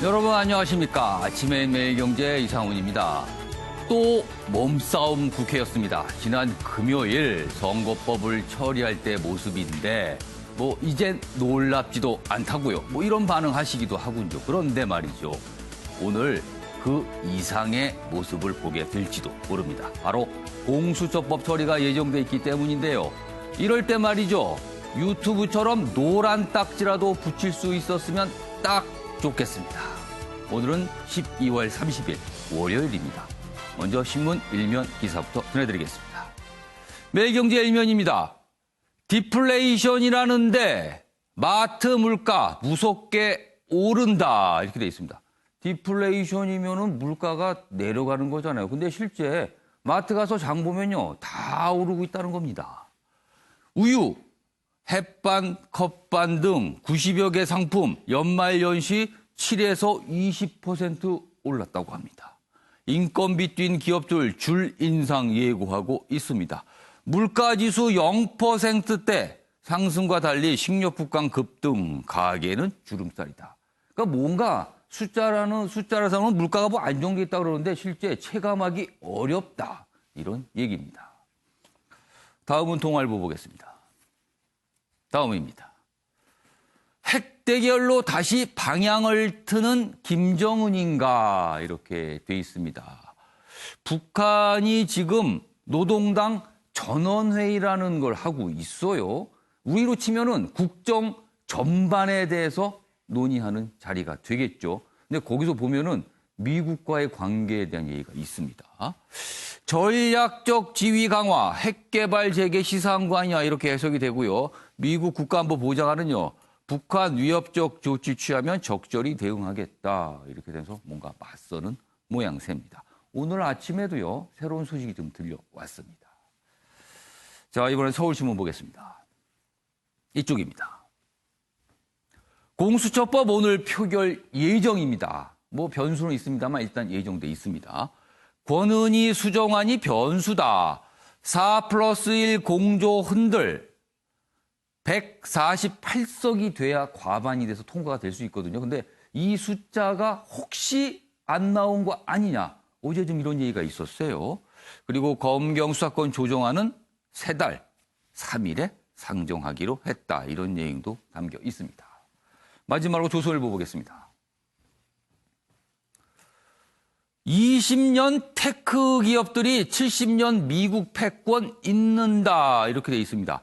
여러분 안녕하십니까. 아침의 매일경제 이상훈입니다. 또 몸싸움 국회였습니다. 지난 금요일 선거법을 처리할 때 모습인데 이젠 놀랍지도 않다고요. 이런 반응하시기도 하군요. 그런데 말이죠. 오늘 그 이상의 모습을 보게 될지도 모릅니다. 바로 공수처법 처리가 예정돼 있기 때문인데요. 이럴 때 말이죠. 유튜브처럼 노란 딱지라도 붙일 수 있었으면 딱 좋겠습니다. 오늘은 12월 30일 월요일입니다. 먼저 신문 일면 기사부터 전해드리겠습니다. 매일경제 일면입니다. 디플레이션이라는데 마트 물가 무섭게 오른다 이렇게 돼 있습니다. 디플레이션이면은 물가가 내려가는 거잖아요. 근데 실제 마트 가서 장 보면요 다 오르고 있다는 겁니다. 우유, 햇반, 컵반 등 90여 개 상품 연말연시 7에서 20% 올랐다고 합니다. 인건비 뛴 기업들 줄 인상 예고하고 있습니다. 물가지수 0%대 상승과 달리 식료품값 급등, 가계는 주름살이다. 그러니까 뭔가 숫자라서는 물가가 안정돼 있다 그러는데 실제 체감하기 어렵다. 이런 얘기입니다. 다음은 동아일보 보겠습니다. 다음입니다. 핵 대결로 다시 방향을 트는 김정은인가 이렇게 돼 있습니다. 북한이 지금 노동당 전원회의라는 걸 하고 있어요. 우리로 치면은 국정 전반에 대해서 논의하는 자리가 되겠죠. 근데 거기서 보면은 미국과의 관계에 대한 얘기가 있습니다. 전략적 지위 강화, 핵 개발 재개 시사한거 이렇게 해석이 되고요. 미국 국가안보보좌관은요. 북한 위협적 조치 취하면 적절히 대응하겠다. 이렇게 돼서 뭔가 맞서는 모양새입니다. 오늘 아침에도요. 새로운 소식이 좀 들려왔습니다. 자, 이번엔 서울신문 보겠습니다. 이쪽입니다. 공수처법 오늘 표결 예정입니다. 변수는 있습니다만 일단 예정돼 있습니다. 권은희 수정안이 변수다. 4+1 공조 흔들. 148석이 돼야 과반이 돼서 통과가 될 수 있거든요. 근데 이 숫자가 혹시 안 나온 거 아니냐. 어제 좀 이런 얘기가 있었어요. 그리고 검경 수사권 조정안은 3달, 3일에 상정하기로 했다. 이런 내용도 담겨 있습니다. 마지막으로 조선일보 보겠습니다. 20년 테크 기업들이 70년 미국 패권 잇는다. 이렇게 돼 있습니다.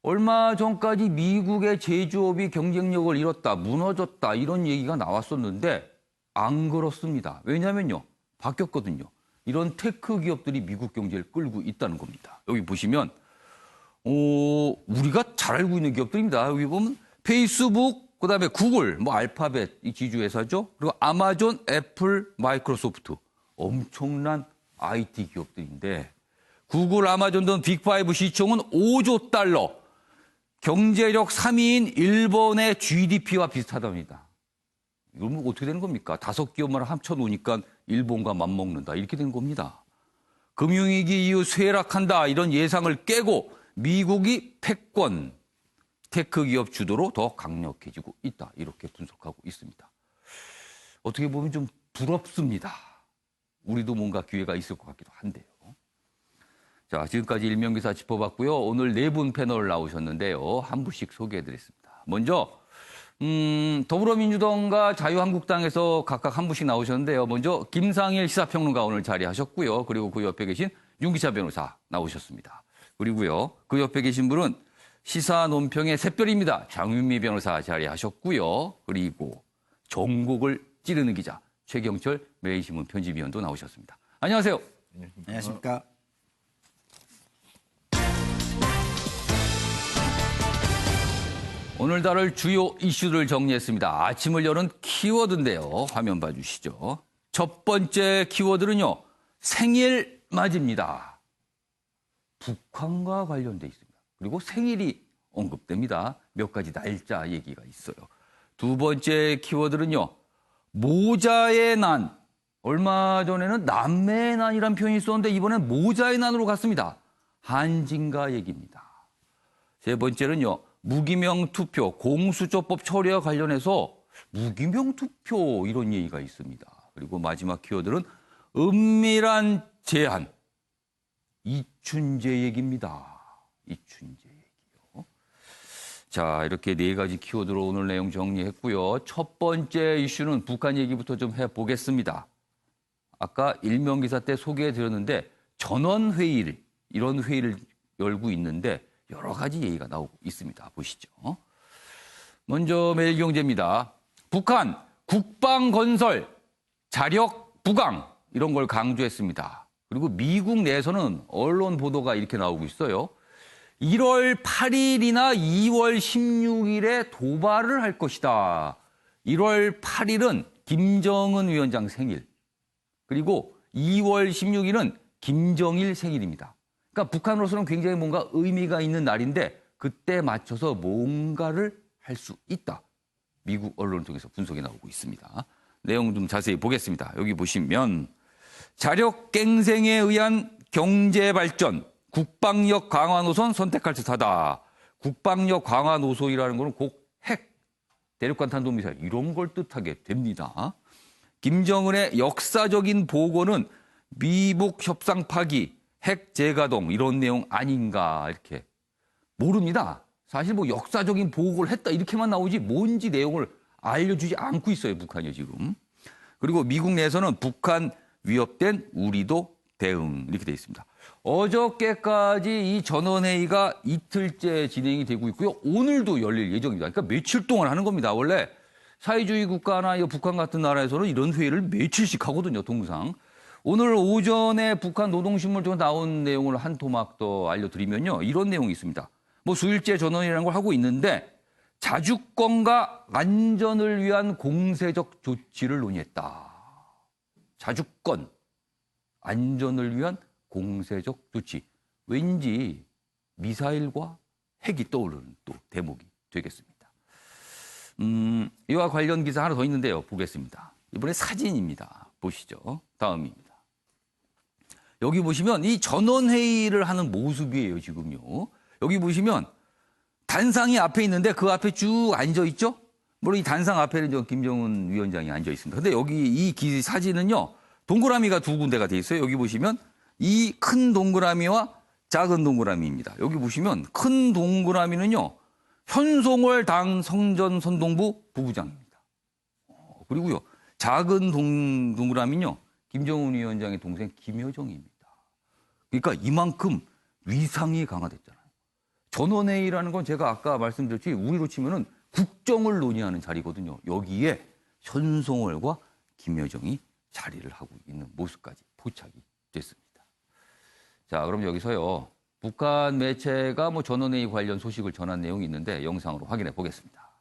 얼마 전까지 미국의 제조업이 경쟁력을 잃었다, 무너졌다 이런 얘기가 나왔었는데 안 그렇습니다. 왜냐면요. 바뀌었거든요. 이런 테크 기업들이 미국 경제를 끌고 있다는 겁니다. 여기 보시면 우리가 잘 알고 있는 기업들입니다. 여기 보면 페이스북, 그다음에 구글, 알파벳 이 지주회사죠. 그리고 아마존, 애플, 마이크로소프트 엄청난 IT 기업들인데 구글, 아마존 등 빅5 시총은 5조 달러. 경제력 3위인 일본의 GDP와 비슷하답니다. 이건 어떻게 되는 겁니까? 5기업만 합쳐놓으니까 일본과 맞먹는다. 이렇게 된 겁니다. 금융위기 이후 쇠락한다. 이런 예상을 깨고 미국이 패권, 테크 기업 주도로 더 강력해지고 있다. 이렇게 분석하고 있습니다. 어떻게 보면 좀 부럽습니다. 우리도 뭔가 기회가 있을 것 같기도 한데요. 자, 지금까지 일면기사 짚어봤고요. 오늘 4분 패널 나오셨는데요. 한 분씩 소개해드리겠습니다. 먼저 더불어민주당과 자유한국당에서 각각 한 분씩 나오셨는데요. 먼저 김상일 시사평론가 오늘 자리하셨고요. 그리고 그 옆에 계신 윤기찬 변호사 나오셨습니다. 그리고요. 그 옆에 계신 분은 시사 논평의 샛별입니다. 장윤미 변호사 자리하셨고요. 그리고 전국을 찌르는 기자 최경철 매일신문 편집위원도 나오셨습니다. 안녕하세요. 안녕하십니까. 오늘 다룰 주요 이슈를 정리했습니다. 아침을 여는 키워드인데요. 화면 봐주시죠. 첫 번째 키워드는요. 생일맞이입니다. 북한과 관련돼 있습니다. 그리고 생일이 언급됩니다. 몇 가지 날짜 얘기가 있어요. 두 번째 키워드는요. 모자의 난. 얼마 전에는 남매의 난이라는 표현이 있었는데 이번엔 모자의 난으로 갔습니다. 한진가 얘기입니다. 세 번째는요. 무기명 투표 공수처법 처리와 관련해서 무기명 투표 이런 얘기가 있습니다. 그리고 마지막 키워드는 은밀한 제안. 이춘재 얘기입니다. 이춘재 얘기요. 자, 이렇게 네 가지 키워드로 오늘 내용 정리했고요. 첫 번째 이슈는 북한 얘기부터 좀 해보겠습니다. 아까 일명기사 때 소개해드렸는데 전원회의를, 이런 회의를 열고 있는데 여러 가지 얘기가 나오고 있습니다. 보시죠. 먼저 매일경제입니다. 북한 국방건설, 자력 부강 이런 걸 강조했습니다. 그리고 미국 내에서는 언론 보도가 이렇게 나오고 있어요. 1월 8일이나 2월 16일에 도발을 할 것이다. 1월 8일은 김정은 위원장 생일. 그리고 2월 16일은 김정일 생일입니다. 그러니까 북한으로서는 굉장히 뭔가 의미가 있는 날인데 그때 맞춰서 뭔가를 할 수 있다. 미국 언론을 통해서 분석이 나오고 있습니다. 내용 좀 자세히 보겠습니다. 여기 보시면 자력 갱생에 의한 경제 발전, 국방력 강화 노선 선택할 듯하다. 국방력 강화 노선이라는 것은 곧 핵, 대륙간 탄도미사일 이런 걸 뜻하게 됩니다. 김정은의 역사적인 보고는 미북 협상 파기, 핵 재가동 이런 내용 아닌가 이렇게 모릅니다. 사실 뭐 역사적인 보고를 했다 이렇게만 나오지 뭔지 내용을 알려주지 않고 있어요. 북한이 지금. 그리고 미국 내에서는 북한 위협된 우리도 대응 이렇게 돼 있습니다. 어저께까지 이 전원회의가 이틀째 진행이 되고 있고요. 오늘도 열릴 예정입니다. 그러니까 며칠 동안 하는 겁니다. 원래 사회주의 국가나 북한 같은 나라에서는 이런 회의를 며칠씩 하거든요. 통상. 오늘 오전에 북한 노동신문 쪽에 나온 내용을 한 토막 더 알려드리면요. 이런 내용이 있습니다. 뭐 수일제 전원이라는 걸 하고 있는데 자주권과 안전을 위한 공세적 조치를 논의했다. 자주권, 안전을 위한 공세적 조치. 왠지 미사일과 핵이 떠오르는 또 대목이 되겠습니다. 이와 관련 기사 하나 더 있는데요. 보겠습니다. 이번에 사진입니다. 보시죠. 다음입니다. 여기 보시면 이 전원회의를 하는 모습이에요. 지금요. 여기 보시면 단상이 앞에 있는데 그 앞에 쭉 앉아있죠? 물론 이 단상 앞에는 김정은 위원장이 앉아있습니다. 근데 여기 이 사진은요, 동그라미가 두 군데가 돼 있어요. 여기 보시면 이 큰 동그라미와 작은 동그라미입니다. 여기 보시면 큰 동그라미는요, 현송월 당 성전선동부 부부장입니다. 그리고요, 작은 동그라미는요, 김정은 위원장의 동생 김여정입니다. 그러니까 이만큼 위상이 강화됐잖아요. 전원회의라는 건 제가 아까 말씀드렸지 우리로 치면은 국정을 논의하는 자리거든요. 여기에 현송월과 김여정이 자리를 하고 있는 모습까지 포착이 됐습니다. 자, 그럼 여기서요. 북한 매체가 뭐 전원회의 관련 소식을 전한 내용이 있는데 영상으로 확인해 보겠습니다.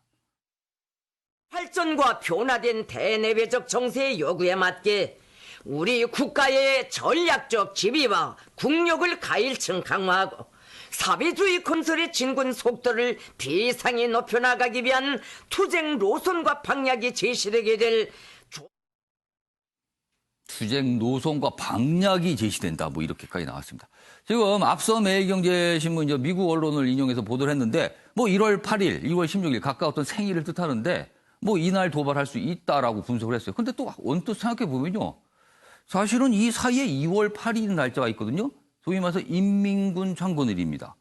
발전과 변화된 대내외적 정세의 요구에 맞게 우리 국가의 전략적 지위와 국력을 가일층 강화하고 사회주의 건설의 진군 속도를 비상히 높여나가기 위한 투쟁 노선과 방향이 제시되게 될 투쟁 노선과 방향이 제시된다. 뭐 이렇게까지 나왔습니다. 지금 앞서 매일경제신문 미국 언론을 인용해서 보도를 했는데 뭐 1월 8일, 2월 16일 가까웠던 생일을 뜻하는데 뭐 이날 도발할 수 있다라고 분석을 했어요. 근데 또 언뜻 생각해 보면요. 사실은 이 사이에 2월 8일 날짜가 있거든요. 소위 말해서 인민군 창건일입니다.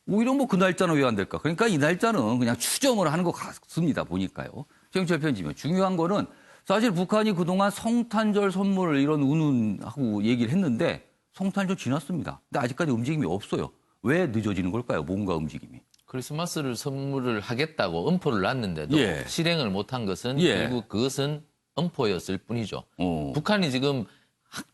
오히려 뭐 그 날짜는 왜 안 될까? 그러니까 이 날짜는 그냥 추정을 하는 것 같습니다. 보니까요. 최영철 편집이면 중요한 거는 사실 북한이 그동안 성탄절 선물을 이런 운운하고 얘기를 했는데 성탄절 지났습니다. 근데 아직까지 움직임이 없어요. 왜 늦어지는 걸까요? 뭔가 움직임이. 크리스마스를 선물을 하겠다고 엄포를 놨는데도 예. 실행을 못한 것은 예. 결국 그것은 엄포였을 뿐이죠. 북한이 지금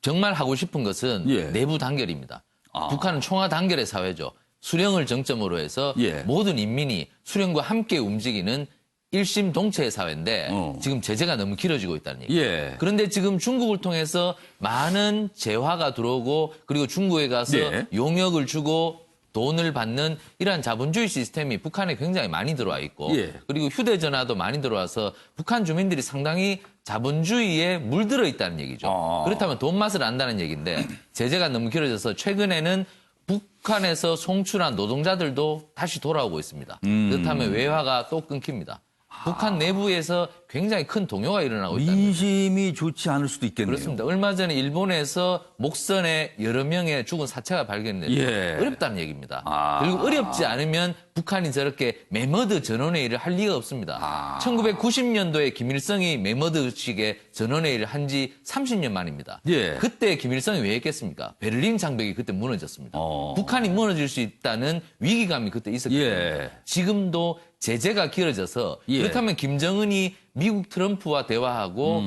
정말 하고 싶은 것은 예. 내부 단결입니다. 북한은 총화 단결의 사회죠. 수령을 정점으로 해서 예. 모든 인민이 수령과 함께 움직이는 일심 동체의 사회인데 지금 제재가 너무 길어지고 있다는 얘기예요. 예. 그런데 지금 중국을 통해서 많은 재화가 들어오고 그리고 중국에 가서 예. 용역을 주고 돈을 받는 이러한 자본주의 시스템이 북한에 굉장히 많이 들어와 있고 예. 그리고 휴대전화도 많이 들어와서 북한 주민들이 상당히 자본주의에 물들어 있다는 얘기죠. 그렇다면 돈 맛을 안다는 얘기인데 제재가 너무 길어져서 최근에는 북한에서 송출한 노동자들도 다시 돌아오고 있습니다. 그렇다면 외화가 또 끊깁니다. 북한 내부에서 굉장히 큰 동요가 일어나고 있다. 민심이 좋지 않을 수도 있겠네요. 그렇습니다. 얼마 전에 일본에서 목선에 여러 명의 죽은 사체가 발견됐는데 예. 어렵다는 얘기입니다. 아. 그리고 어렵지 않으면 북한이 저렇게 메머드 전원회의를 할 리가 없습니다. 1990년도에 김일성이 메머드식의 전원회의를 한 지 30년 만입니다. 예. 그때 김일성이 왜 했겠습니까? 베를린 장벽이 그때 무너졌습니다. 북한이 무너질 수 있다는 위기감이 그때 있었기 때문에 예. 지금도 제재가 길어져서 예. 그렇다면 김정은이 미국 트럼프와 대화하고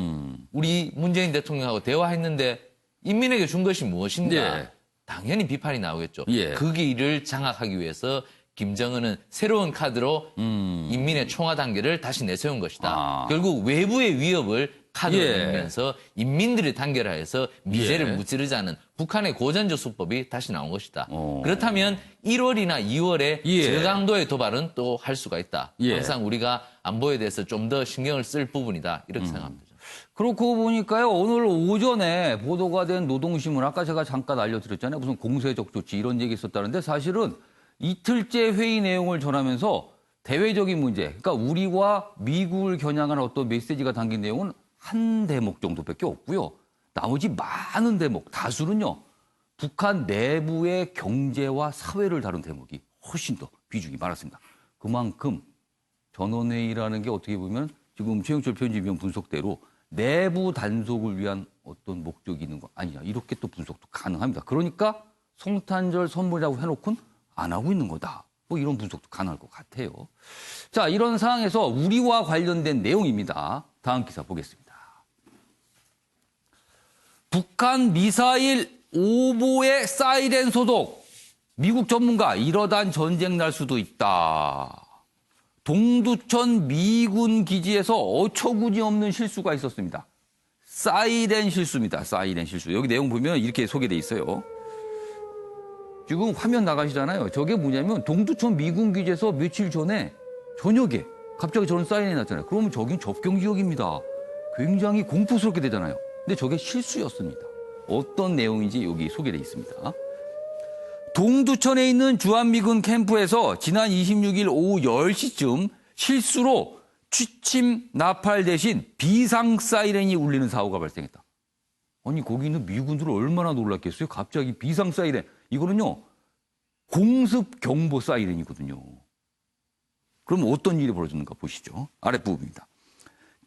우리 문재인 대통령하고 대화했는데 인민에게 준 것이 무엇인가? 예. 당연히 비판이 나오겠죠. 예. 그 길을 장악하기 위해서 김정은은 새로운 카드로 인민의 총화 단계를 다시 내세운 것이다. 결국 외부의 위협을 카드로 예. 내면서 인민들이 단결하여서 미제를 예. 무찌르자는 북한의 고전적 수법이 다시 나온 것이다. 그렇다면 1월이나 2월에 예. 저강도의 도발은 또 할 수가 있다. 예. 항상 우리가 안보에 대해서 좀 더 신경을 쓸 부분이다. 이렇게 생각합니다. 그렇고 보니까요, 오늘 오전에 보도가 된 노동신문, 아까 제가 잠깐 알려드렸잖아요. 무슨 공세적 조치 이런 얘기 있었다는데 사실은 이틀째 회의 내용을 전하면서 대외적인 문제, 그러니까 우리와 미국을 겨냥한 어떤 메시지가 담긴 내용은 한 대목 정도밖에 없고요. 나머지 많은 대목, 다수는요, 북한 내부의 경제와 사회를 다룬 대목이 훨씬 더 비중이 많았습니다. 그만큼 전원회의라는 게 어떻게 보면 지금 최영철 편집위원 분석대로 내부 단속을 위한 어떤 목적이 있는 거 아니냐. 이렇게 또 분석도 가능합니다. 그러니까 성탄절 선물이라고 해놓고는 안 하고 있는 거다. 뭐 이런 분석도 가능할 것 같아요. 자, 이런 상황에서 우리와 관련된 내용입니다. 다음 기사 보겠습니다. 북한 미사일 오보에 사이렌 소독. 미국 전문가 이러단 전쟁 날 수도 있다. 동두천 미군 기지에서 어처구니 없는 실수가 있었습니다. 사이렌 실수입니다. 사이렌 실수. 여기 내용 보면 이렇게 소개돼 있어요. 지금 화면 나가시잖아요. 저게 뭐냐면 동두천 미군 기지에서 며칠 전에 저녁에 갑자기 저런 사이렌이 났잖아요. 그러면 저긴 접경 지역입니다. 굉장히 공포스럽게 되잖아요. 근데 저게 실수였습니다. 어떤 내용인지 여기 소개돼 있습니다. 동두천에 있는 주한미군 캠프에서 지난 26일 오후 10시쯤 실수로 취침 나팔 대신 비상 사이렌이 울리는 사고가 발생했다. 아니 거기 있는 미군들은 얼마나 놀랐겠어요? 갑자기 비상 사이렌. 이거는요. 공습 경보 사이렌이거든요. 그럼 어떤 일이 벌어졌는가 보시죠. 아랫부분입니다.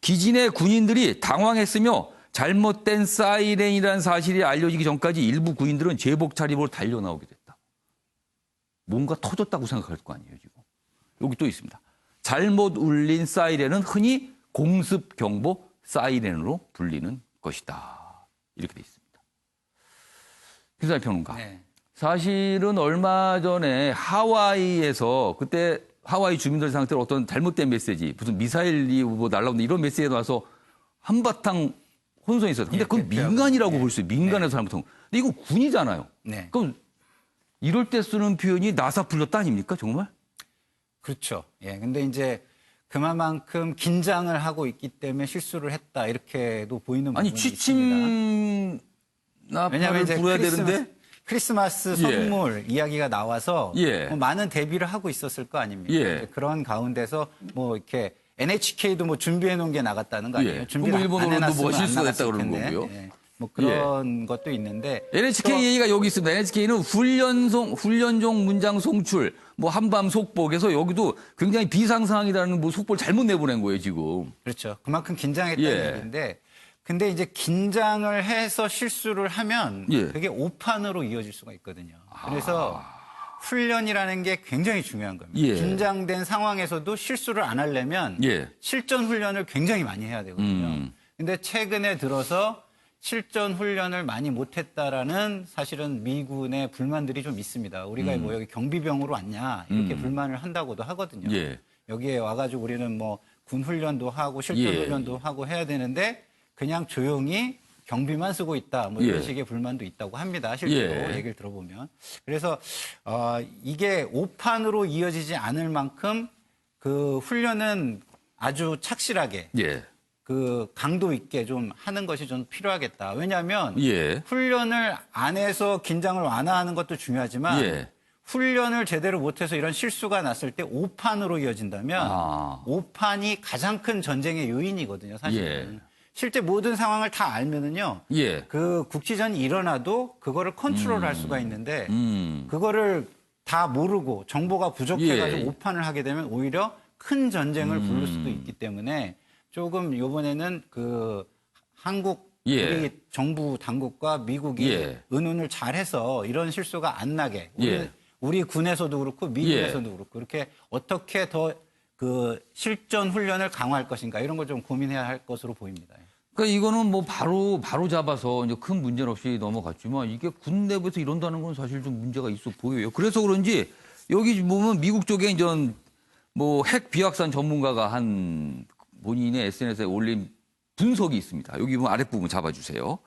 기지 내 군인들이 당황했으며 잘못된 사이렌이라는 사실이 알려지기 전까지 일부 군인들은 제복 차림으로 달려나오게 됐다. 뭔가 터졌다고 생각할 거 아니에요, 지금. 여기 또 있습니다. 잘못 울린 사이렌은 흔히 공습 경보 사이렌으로 불리는 것이다. 이렇게 돼 있습니다. 김사일 평론가. 네. 사실은 얼마 전에 하와이에서 그때 하와이 주민들 상태로 어떤 잘못된 메시지, 무슨 미사일이 뭐 날라온다 이런 메시지가 나와서 한바탕 혼선이 있었어요. 근데 그건 민간이라고 볼 수 있어요. 민간에서 잘못한 거. 근데 이거 군이잖아요. 네. 그럼 이럴 때 쓰는 표현이 나사 풀렸다 아닙니까, 정말? 그렇죠. 예. 근데 이제 그만큼 긴장을 하고 있기 때문에 실수를 했다. 이렇게도 보이는 아니, 부분이 있습니다. 취침 나팔을 불어야 되는데 크리스마스 선물 이야기가 나와서 예. 뭐 많은 대비를 하고 있었을 거 아닙니까? 예. 이제 그런 가운데서 뭐 이렇게 NHK도 뭐 준비해 놓은 게 나갔다는 거 아니에요? 예. 준비를 그럼 안 일본어로도 뭐가 해놨으면 안 실수가 됐다 나갔을 그러는 텐데. 거고요. 예. 뭐 그런 것도 있는데 NHK 또 얘기가 여기 있습니다. NHK는 훈련종 문장 송출, 뭐 한밤 속보에서 여기도 굉장히 비상 상황이라는 뭐 속보를 잘못 내보낸 거예요, 지금. 그렇죠. 그만큼 긴장했다는 예. 얘기인데 근데 이제 긴장을 해서 실수를 하면 예. 그게 오판으로 이어질 수가 있거든요. 그래서 훈련이라는 게 굉장히 중요한 겁니다. 예. 긴장된 상황에서도 실수를 안 하려면 예. 실전 훈련을 굉장히 많이 해야 되거든요. 근데 최근에 들어서 실전 훈련을 많이 못했다라는 사실은 미군의 불만들이 좀 있습니다. 우리가 뭐 여기 경비병으로 왔냐 이렇게 불만을 한다고도 하거든요. 예. 여기에 와가지고 우리는 뭐 군 훈련도 하고 실전 예. 훈련도 하고 해야 되는데 그냥 조용히 경비만 쓰고 있다. 뭐 이런 예. 식의 불만도 있다고 합니다. 실제로 예. 얘기를 들어보면. 그래서 이게 오판으로 이어지지 않을 만큼 그 훈련은 아주 착실하게 예. 그 강도 있게 좀 하는 것이 좀 필요하겠다. 왜냐하면 예. 훈련을 안 해서 긴장을 완화하는 것도 중요하지만 예. 훈련을 제대로 못해서 이런 실수가 났을 때 오판으로 이어진다면 오판이 가장 큰 전쟁의 요인이거든요, 사실은. 실제 모든 상황을 다 알면은요. 그 국지전이 일어나도 그거를 컨트롤할 수가 있는데 그거를 다 모르고 정보가 부족해가지고 오판을 하게 되면 오히려 큰 전쟁을 부를 수도 있기 때문에 조금 이번에는 그 한국 우리 정부 당국과 미국이 의논을 잘해서 이런 실수가 안 나게 우리 군에서도 그렇고 미국에서도 그렇고 이렇게 어떻게 더 그 실전 훈련을 강화할 것인가 이런 걸 좀 고민해야 할 것으로 보입니다. 그러니까 이거는 뭐 바로 잡아서 이제 큰 문제는 없이 넘어갔지만 이게 군 내부에서 이런다는 건 사실 좀 문제가 있어 보여요. 그래서 그런지 여기 보면 미국 쪽에 이제 뭐 핵 비확산 전문가가 한 본인의 SNS에 올린 분석이 있습니다. 여기 보면 아랫부분 잡아주세요.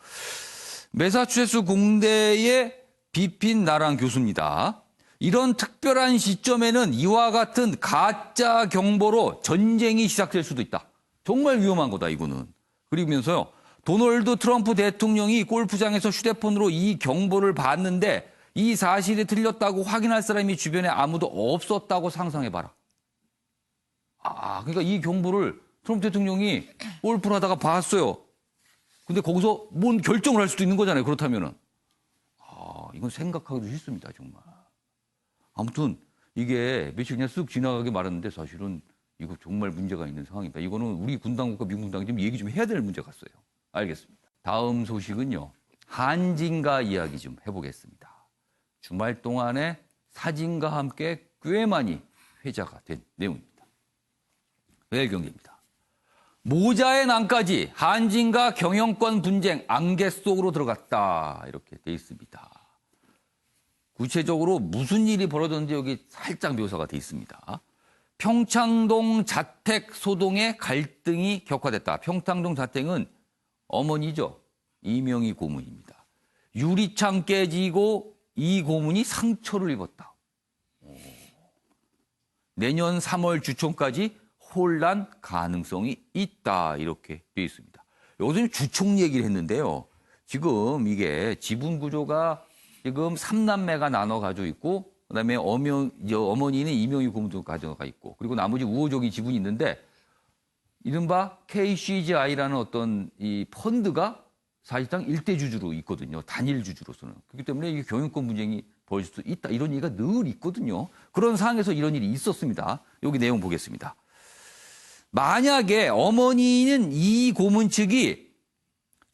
매사추세츠 공대의 비핀 나랑 교수입니다. 이런 특별한 시점에는 이와 같은 가짜 경보로 전쟁이 시작될 수도 있다. 정말 위험한 거다, 이거는. 그러면서요. 도널드 트럼프 대통령이 골프장에서 휴대폰으로 이 경보를 봤는데 이 사실이 틀렸다고 확인할 사람이 주변에 아무도 없었다고 상상해봐라. 그러니까 이 경보를 트럼프 대통령이 골프를 하다가 봤어요. 근데 거기서 뭔 결정을 할 수도 있는 거잖아요. 그렇다면은. 이건 생각하기도 싫습니다, 정말. 아무튼 이게 며칠 그냥 쓱 지나가게 말았는데 사실은 이거 정말 문제가 있는 상황입니다. 이거는 우리 군 당국과 미국 군 당국이 좀 얘기 좀 해야 될 문제 같아요. 알겠습니다. 다음 소식은요. 한진가 이야기 좀 해보겠습니다. 주말 동안에 사진과 함께 꽤 많이 회자가 된 내용입니다. 외경제입니다. 모자의 난까지 한진과 경영권 분쟁 안개 속으로 들어갔다. 이렇게 돼 있습니다. 구체적으로 무슨 일이 벌어졌는지 여기 살짝 묘사가 돼 있습니다. 평창동 자택 소동의 갈등이 격화됐다. 평창동 자택은 어머니죠. 이명희 고문입니다. 유리창 깨지고 이 고문이 상처를 입었다. 내년 3월 주총까지 혼란 가능성이 있다. 이렇게 되어 있습니다. 여기서 주총 얘기를 했는데요. 지금 이게 지분 구조가 지금 3남매가 나눠 가지고 있고 그다음에 어머니는 이명희 고문도 가져가 있고 그리고 나머지 우호적인 지분이 있는데 이른바 KCGI라는 어떤 이 펀드가 사실상 일대 주주로 있거든요. 단일 주주로서는. 그렇기 때문에 이 경영권 분쟁이 벌어질 수 있다. 이런 얘기가 늘 있거든요. 그런 상황에서 이런 일이 있었습니다. 여기 내용 보겠습니다. 만약에 어머니는 이 고문 측이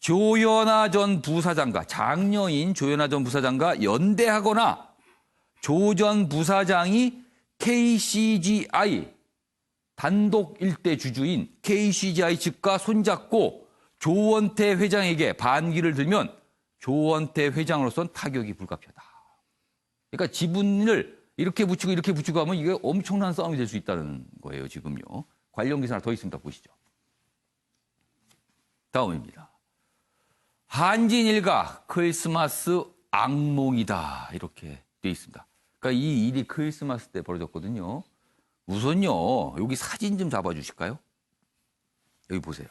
조현아 전 부사장과 장녀인 조현아 전 부사장과 연대하거나 조 전 부사장이 KCGI 단독 일대 주주인 KCGI 측과 손잡고 조원태 회장에게 반기를 들면 조원태 회장으로서는 타격이 불가피하다. 그러니까 지분을 이렇게 붙이고 하면 이게 엄청난 싸움이 될 수 있다는 거예요, 지금요. 관련 기사 하나 더 있습니다. 보시죠. 다음입니다. 한진 일가 크리스마스 악몽이다. 이렇게 돼 있습니다. 그러니까 이 일이 크리스마스 때 벌어졌거든요. 우선요, 여기 사진 좀 잡아주실까요? 여기 보세요.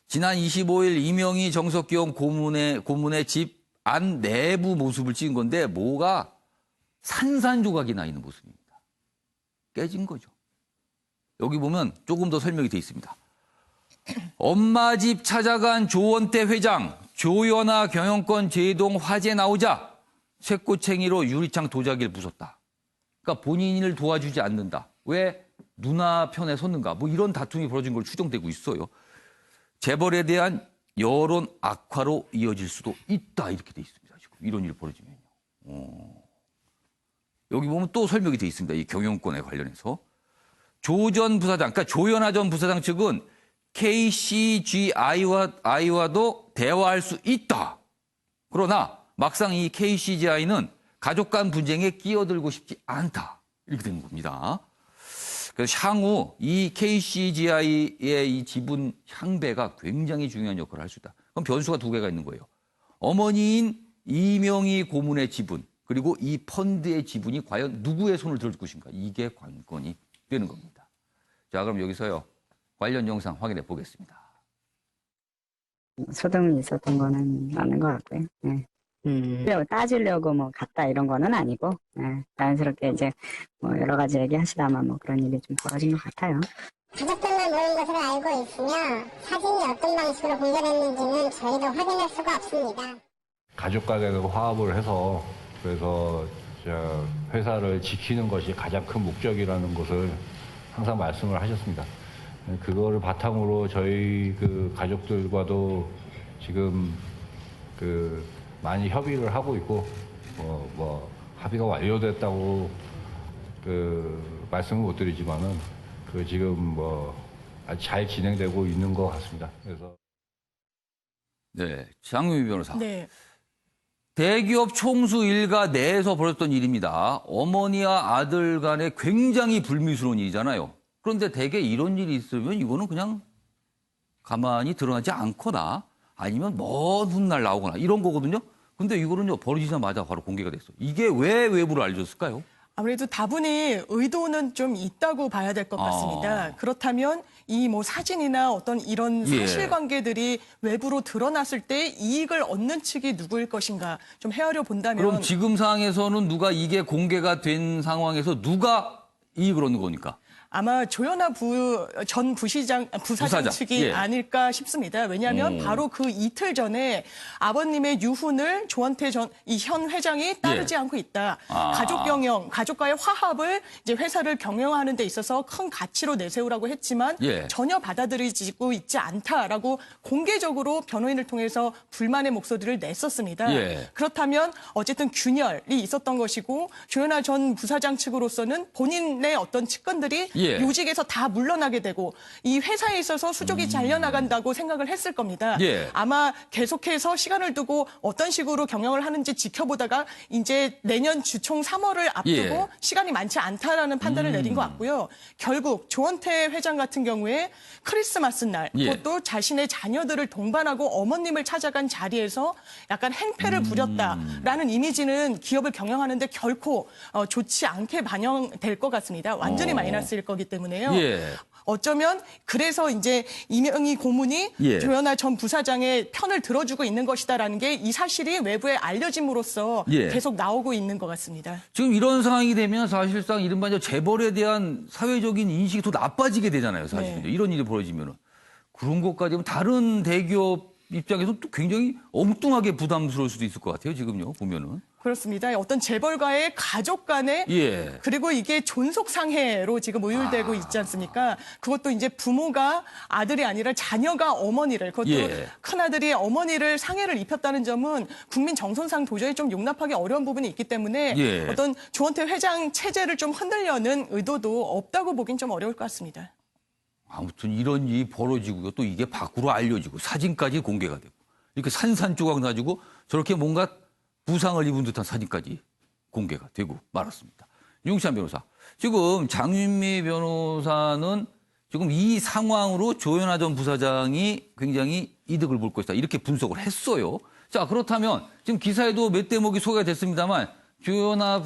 지난 25일 이명희 정석경 고문의 집 안 내부 모습을 찍은 건데 뭐가 산산조각이 나 있는 모습입니다. 깨진 거죠. 여기 보면 조금 더 설명이 돼 있습니다. 엄마 집 찾아간 조원태 회장, 조연아 경영권 제동 화재 나오자 쇠꼬챙이로 유리창 도자기를 부쉈다. 그러니까 본인을 도와주지 않는다. 왜 누나 편에 섰는가? 뭐 이런 다툼이 벌어진 걸 추정되고 있어요. 재벌에 대한 여론 악화로 이어질 수도 있다. 이렇게 돼 있습니다. 지금 이런 일이 벌어지면요. 여기 보면 또 설명이 돼 있습니다. 이 경영권에 관련해서. 조 전 부사장, 그러니까 조연아 전 부사장 측은 KCGI와도 대화할 수 있다. 그러나 막상 이 KCGI는 가족 간 분쟁에 끼어들고 싶지 않다. 이렇게 된 겁니다. 그래서 향후 이 KCGI의 이 지분 향배가 굉장히 중요한 역할을 할 수 있다. 그럼 변수가 두 개가 있는 거예요. 어머니인 이명희 고문의 지분, 그리고 이 펀드의 지분이 과연 누구의 손을 들을 것인가. 이게 관건이 되는 겁니다. 자, 그럼 여기서요. 관련 영상 확인해 보겠습니다. 소동이 있었던 거는 맞는 것 같고요. 네. 따지려고 뭐 갔다 이런 거는 아니고, 자연스럽게 이제 뭐 여러 가지 얘기하시다만 뭐 그런 일이 좀 벌어진 것 같아요. 가족들만 모인 것으로 알고 있으며 사진이 어떤 방식으로 공개됐는지는 저희도 확인할 수가 없습니다. 가족 간에 화합을 해서 그래서 회사를 지키는 것이 가장 큰 목적이라는 것을 항상 말씀을 하셨습니다. 그거를 바탕으로 저희 그 가족들과도 지금 그 많이 협의를 하고 있고 뭐 합의가 완료됐다고 그 말씀을 못 드리지만은 그 지금 뭐 아주 잘 진행되고 있는 것 같습니다. 그래서 네, 장유미 변호사. 네. 대기업 총수 일가 내에서 벌어졌던 일입니다. 어머니와 아들 간에 굉장히 불미스러운 일이잖아요. 그런데 대개 이런 일이 있으면 이거는 그냥 가만히 드러나지 않거나 아니면 먼 훗날 나오거나 이런 거거든요. 근데 이거는요, 벌어지자마자 바로 공개가 됐어요. 이게 왜 외부로 알려졌을까요? 아무래도 다분히 의도는 좀 있다고 봐야 될 것 같습니다. 그렇다면 이 뭐 사진이나 어떤 이런 예. 사실관계들이 외부로 드러났을 때 이익을 얻는 측이 누구일 것인가 좀 헤아려 본다면 그럼 지금 상황에서는 누가 이게 공개가 된 상황에서 누가 이익을 얻는 거니까? 아마 조현아 전 부사장 측이 예. 아닐까 싶습니다. 왜냐하면 바로 그 이틀 전에 아버님의 유훈을 조원태 이 현 회장이 따르지 예. 않고 있다. 가족 경영, 가족과의 화합을 이제 회사를 경영하는 데 있어서 큰 가치로 내세우라고 했지만 예. 전혀 받아들이지고 있지 않다라고 공개적으로 변호인을 통해서 불만의 목소리를 냈었습니다. 예. 그렇다면 어쨌든 균열이 있었던 것이고 조현아 전 부사장 측으로서는 본인의 어떤 측근들이 예. 요직에서 다 물러나게 되고 이 회사에 있어서 수족이 잘려나간다고 생각을 했을 겁니다. 예. 아마 계속해서 시간을 두고 어떤 식으로 경영을 하는지 지켜보다가 이제 내년 주총 3월을 앞두고 예. 시간이 많지 않다라는 판단을 내린 것 같고요. 결국 조원태 회장 같은 경우에 크리스마스 날 예. 그것도 자신의 자녀들을 동반하고 어머님을 찾아간 자리에서 약간 행패를 부렸다라는 이미지는 기업을 경영하는데 결코 좋지 않게 반영될 것 같습니다. 완전히 마이너스일 거기 때문에요. 예. 어쩌면 그래서 이제 이명희 고문이 예. 조현아 전 부사장의 편을 들어주고 있는 것이다라는 게 이 사실이 외부에 알려짐으로써 예. 계속 나오고 있는 것 같습니다. 지금 이런 상황이 되면 사실상 이른바 이제 재벌에 대한 사회적인 인식이 더 나빠지게 되잖아요, 사실은. 네. 이런 일이 벌어지면은. 그런 것까지 하면 다른 대기업 입장에서 또 굉장히 엉뚱하게 부담스러울 수도 있을 것 같아요, 지금요, 보면은. 그렇습니다. 어떤 재벌가의 가족 간의 예. 그리고 이게 존속상해로 지금 의율되고 있지 않습니까? 그것도 이제 부모가 아들이 아니라 자녀가 어머니를 그것도 예. 큰아들이 어머니를 상해를 입혔다는 점은 국민 정서상 도저히 좀 용납하기 어려운 부분이 있기 때문에 예. 어떤 조원태 회장 체제를 좀 흔들려는 의도도 없다고 보긴 좀 어려울 것 같습니다. 아무튼 이런 일이 벌어지고요. 또 이게 밖으로 알려지고 사진까지 공개가 되고 이렇게 산산조각 나지고 저렇게 뭔가 부상을 입은 듯한 사진까지 공개가 되고 말았습니다. 윤기찬 변호사. 지금 장윤미 변호사는 지금 이 상황으로 조현아 전 부사장이 굉장히 이득을 볼 것이다. 이렇게 분석을 했어요. 자, 그렇다면 지금 기사에도 몇 대목이 소개가 됐습니다만 조현아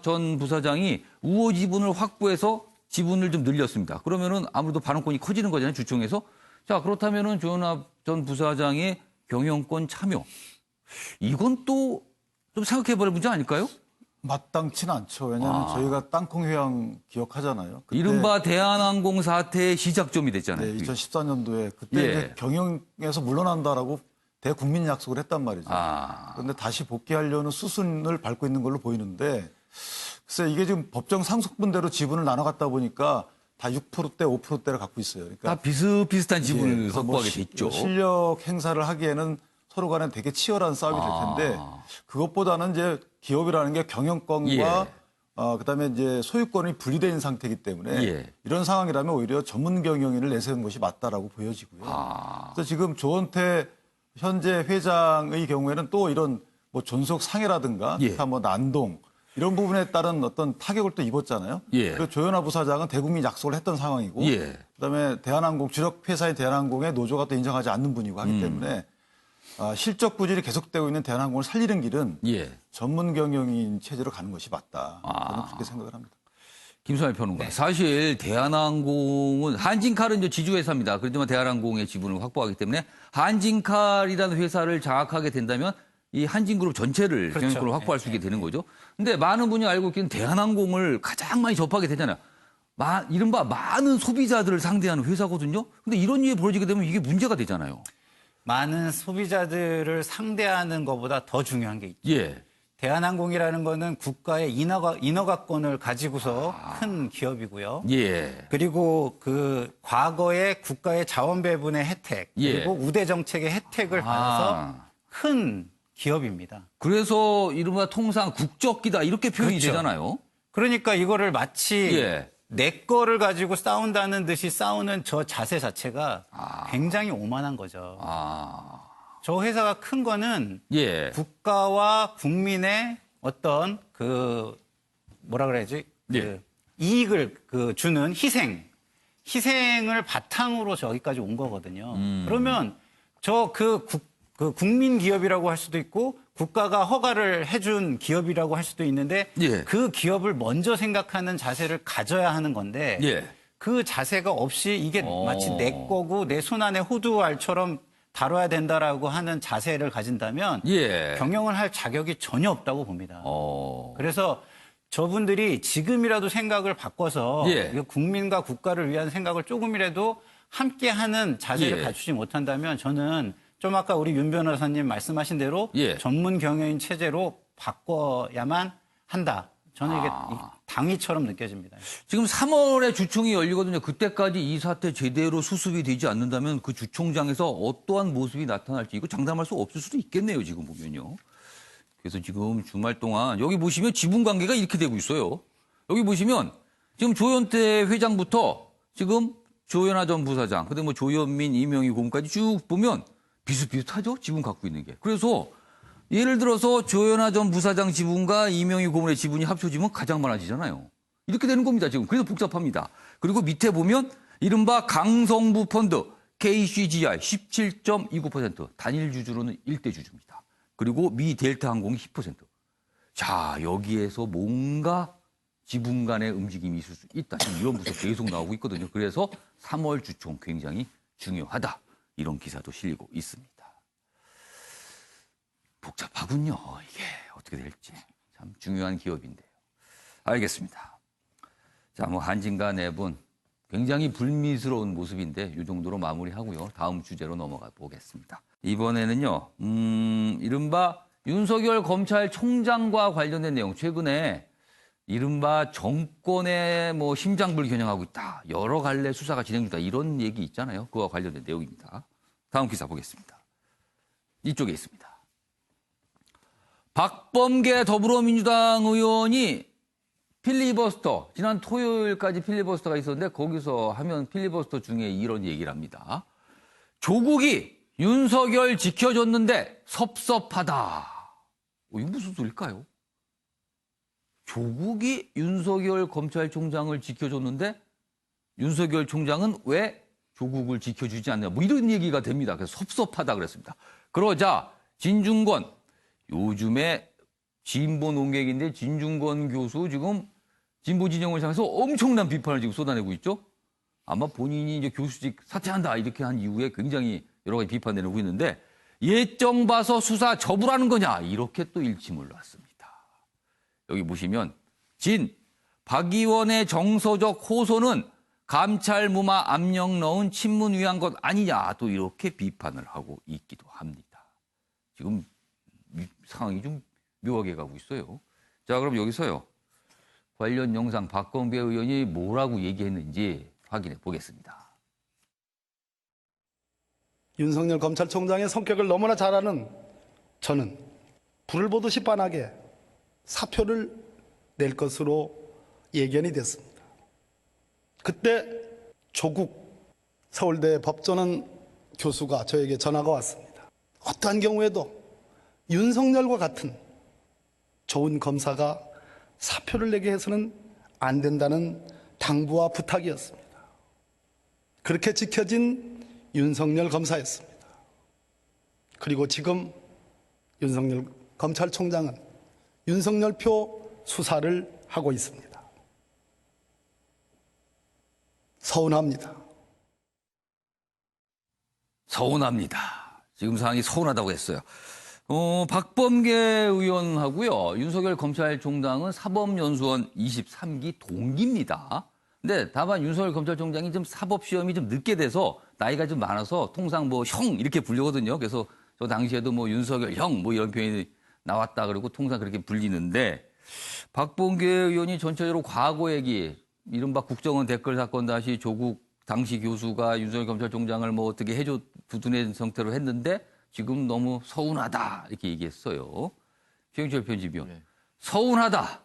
전 부사장이 우호 지분을 확보해서 지분을 좀 늘렸습니다. 그러면은 아무래도 발언권이 커지는 거잖아요, 주총에서. 자, 그렇다면은 조현아 전 부사장의 경영권 참여. 이건 또 좀 생각해볼 문제 아닐까요? 마땅치는 않죠. 왜냐하면 저희가 땅콩 회항 기억하잖아요. 그때, 이른바 대한항공 사태의 시작점이 됐잖아요. 네, 2014년도에 그때 예. 이제 경영에서 물러난다라고 대국민 약속을 했단 말이죠. 아. 그런데 다시 복귀하려는 수순을 밟고 있는 걸로 보이는데 글쎄 이게 지금 법정 상속분대로 지분을 나눠 갖다 보니까 다 6%대, 5%대를 갖고 있어요. 그러니까 다 비슷비슷한 예, 지분을 그래서 확보하게 뭐 됐죠. 실력 행사를 하기에는 서로 간에 되게 치열한 싸움이 될 텐데 그것보다는 이제 기업이라는 게 경영권과 예. 그다음에 이제 소유권이 분리된 상태이기 때문에 예. 이런 상황이라면 오히려 전문 경영인을 내세우는 것이 맞다라고 보여지고요. 그래서 지금 조원태 현재 회장의 경우에는 또 이런 뭐 존속 상해라든가 예. 기타 뭐 난동 이런 부분에 따른 어떤 타격을 또 입었잖아요. 예. 그리고 조현아 부사장은 대국민 약속을 했던 상황이고 예. 그다음에 대한항공 주력 회사인 대한항공의 노조가 또 인정하지 않는 분이고 하기 때문에 실적 부진이 계속되고 있는 대한항공을 살리는 길은 예. 전문 경영인 체제로 가는 것이 맞다. 저는 그렇게 생각을 합니다. 김선일 평론가. 사실 대한항공은 한진칼은 이제 지주회사입니다. 그렇지만 대한항공의 지분을 확보하기 때문에 한진칼이라는 회사를 장악하게 된다면 이 한진그룹 전체를 그렇죠. 경영권을 확보할 수 있게 네, 되는 거죠. 근데 많은 분이 알고 있기는 대한항공을 가장 많이 접하게 되잖아요. 이른바 많은 소비자들을 상대하는 회사거든요. 근데 이런 일이 벌어지게 되면 이게 문제가 되잖아요. 많은 소비자들을 상대하는 것보다 더 중요한 게 있죠. 예. 대한항공이라는 거는 국가의 인허가권을 가지고서 큰 기업이고요. 예. 그리고 그 과거에 국가의 자원 배분의 혜택 예. 그리고 우대 정책의 혜택을 받아서 큰 기업입니다. 그래서 이른바 통상 국적기다 이렇게 표현이 그렇죠. 되잖아요. 그러니까 이거를 마치 예. 내 거를 가지고 싸운다는 듯이 싸우는 저 자세 자체가 굉장히 오만한 거죠. 저 회사가 큰 거는 예. 국가와 국민의 어떤 그 뭐라 그래야지 예. 그 이익을 그 주는 희생을 바탕으로 저기까지 온 거거든요. 그러면 저 그 국민 기업이라고 할 수도 있고 국가가 허가를 해준 기업이라고 할 수도 있는데 예. 그 기업을 먼저 생각하는 자세를 가져야 하는 건데 예. 그 자세가 없이 이게 마치 내 거고 내 손 안에 호두알처럼 다뤄야 된다라고 하는 자세를 가진다면 예. 경영을 할 자격이 전혀 없다고 봅니다. 어. 그래서 저분들이 지금이라도 생각을 바꿔서 예. 이거 국민과 국가를 위한 생각을 조금이라도 함께하는 자세를 예. 갖추지 못한다면 저는 좀 아까 우리 윤 변호사님 말씀하신 대로 예. 전문 경영인 체제로 바꿔야만 한다. 저는 이게 당위처럼 느껴집니다. 지금 3월에 주총이 열리거든요. 그때까지 이 사태 제대로 수습이 되지 않는다면 그 주총장에서 어떠한 모습이 나타날지 이거 장담할 수 없을 수도 있겠네요. 지금 보면요. 그래서 지금 주말 동안 여기 보시면 지분 관계가 이렇게 되고 있어요. 여기 보시면 지금 조현태 회장부터 지금 조현아 전 부사장, 그다음에 뭐 조현민, 이명희 고문까지 쭉 보면 비슷비슷하죠. 지분 갖고 있는 게. 그래서 예를 들어서 조현아 전 부사장 지분과 이명희 고문의 지분이 합쳐지면 가장 많아지잖아요. 이렇게 되는 겁니다. 지금. 그래서 복잡합니다. 그리고 밑에 보면 이른바 강성부 펀드 KCGI 17.29% 단일 주주로는 1대 주주입니다. 그리고 미 델타 항공이 10%. 자, 여기에서 뭔가 지분 간의 움직임이 있을 수 있다. 지금 이런 분석 계속 나오고 있거든요. 그래서 3월 주총 굉장히 중요하다. 이런 기사도 실리고 있습니다. 복잡하군요. 이게 어떻게 될지. 참 중요한 기업인데요. 알겠습니다. 자, 뭐 한진과 내분 굉장히 불미스러운 모습인데 이 정도로 마무리하고요. 다음 주제로 넘어가 보겠습니다. 이번에는요. 이른바 윤석열 검찰총장과 관련된 내용. 최근에 이른바 정권의 뭐 심장부를 겨냥하고 있다. 여러 갈래 수사가 진행 중이다. 이런 얘기 있잖아요. 그와 관련된 내용입니다. 다음 기사 보겠습니다. 이쪽에 있습니다. 박범계 더불어민주당 의원이 필리버스터, 지난 토요일까지 필리버스터가 있었는데 거기서 하면 필리버스터 중에 이런 얘기를 합니다. 조국이 윤석열 지켜줬는데 섭섭하다. 이거 무슨 소리일까요? 조국이 윤석열 검찰총장을 지켜줬는데 윤석열 총장은 왜 조국을 지켜주지 않냐. 뭐 이런 얘기가 됩니다. 그래서 섭섭하다 그랬습니다. 그러자 진중권, 요즘에 진보 논객인데 진중권 교수 지금 진보 진영을 향해서 엄청난 비판을 지금 쏟아내고 있죠. 아마 본인이 이제 교수직 사퇴한다 이렇게 한 이후에 굉장히 여러 가지 비판을 내고 있는데 예정 봐서 수사 접으라는 거냐 이렇게 또 일침을 놨습니다. 여기 보시면 박 의원의 정서적 호소는 감찰 무마 압력 넣은 친문 위한 것 아니냐 또 이렇게 비판을 하고 있기도 합니다. 지금 상황이 좀 묘하게 가고 있어요. 자, 그럼 여기서요. 관련 영상 박범계 의원이 뭐라고 얘기했는지 확인해 보겠습니다. 윤석열 검찰총장의 성격을 너무나 잘 아는 저는 불을 보듯이 빤하게 사표를 낼 것으로 예견이 됐습니다. 그때 조국 서울대 법전원 교수가 저에게 전화가 왔습니다. 어떠한 경우에도 윤석열과 같은 좋은 검사가 사표를 내게 해서는 안 된다는 당부와 부탁이었습니다. 그렇게 지켜진 윤석열 검사였습니다. 그리고 지금 윤석열 검찰총장은 윤석열표 수사를 하고 있습니다. 서운합니다. 서운합니다. 지금 상황이 서운하다고 했어요. 박범계 의원하고요. 윤석열 검찰총장은 사법연수원 23기 동기입니다. 근데 다만 윤석열 검찰총장이 좀 사법시험이 좀 늦게 돼서 나이가 좀 많아서 통상 뭐 형 이렇게 부르거든요. 그래서 저 당시에도 뭐 윤석열 형 뭐 이런 표현이 나왔다 그러고 통상 그렇게 불리는데 박범계 의원이 전체적으로 과거 얘기 이른바 국정원 댓글 사건 다시 조국 당시 교수가 윤석열 검찰총장을 뭐 어떻게 해줘 두둔의 상태로 했는데 지금 너무 서운하다 이렇게 얘기했어요. 최영철 편집위원. 네. 서운하다.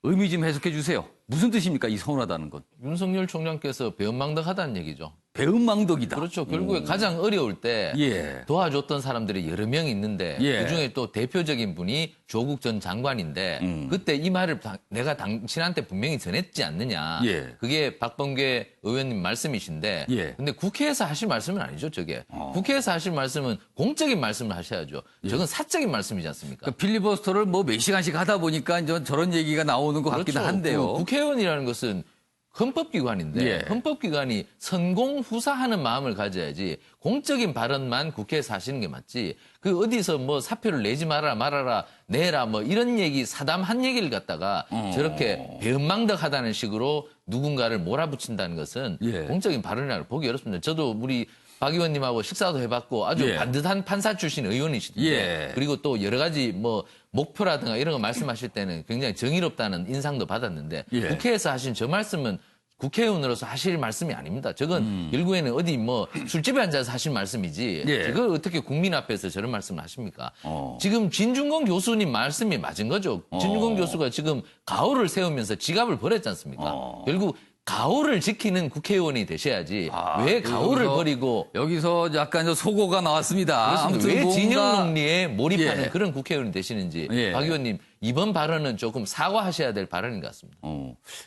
의미 좀 해석해 주세요. 무슨 뜻입니까? 이 서운하다는 건. 윤석열 총장께서 배은망덕하다는 얘기죠. 배은망덕이다. 그렇죠. 결국에 가장 어려울 때 예. 도와줬던 사람들이 여러 명 있는데 예. 그중에 또 대표적인 분이 조국 전 장관인데 그때 이 말을 내가 당신한테 분명히 전했지 않느냐. 예. 그게 박범계 의원님 말씀이신데 예. 근데 국회에서 하실 말씀은 아니죠, 저게. 국회에서 하실 말씀은 공적인 말씀을 하셔야죠. 저건 사적인 말씀이지 않습니까? 그러니까 필리버스터를 뭐 몇 시간씩 하다 보니까 저런 얘기가 나오는 것 같기도 그렇죠. 한데요. 국회의원이라는 것은 헌법기관인데 예. 헌법기관이 선공후사하는 마음을 가져야지 공적인 발언만 국회에서 하시는 게 맞지. 그 어디서 뭐 사표를 내지 말아라 내라 뭐 이런 얘기 사담한 얘기를 갖다가 저렇게 배은망덕하다는 식으로 누군가를 몰아붙인다는 것은 예. 공적인 발언이라고 보기 어렵습니다. 저도 우리 박 의원님하고 식사도 해봤고 아주 예. 반듯한 판사 출신 의원이시던데 예. 그리고 또 여러 가지 뭐 목표라든가 이런 거 말씀하실 때는 굉장히 정의롭다는 인상도 받았는데 예. 국회에서 하신 저 말씀은 국회의원으로서 하실 말씀이 아닙니다. 저건 결국에는 어디 뭐 술집에 앉아서 하실 말씀이지 예. 그걸 어떻게 국민 앞에서 저런 말씀을 하십니까? 지금 진중권 교수님 말씀이 맞은 거죠. 진중권 교수가 지금 가오를 세우면서 지갑을 버렸지 않습니까? 결국 가오를 지키는 국회의원이 되셔야지 왜 가오를 버리고 여기서 약간 저 소고가 나왔습니다. 그렇습니다. 아무튼 왜 뭔가 진영 논리에 몰입하는 예. 그런 국회의원이 되시는지 예. 박 의원님 이번 발언은 조금 사과하셔야 될 발언인 것 같습니다.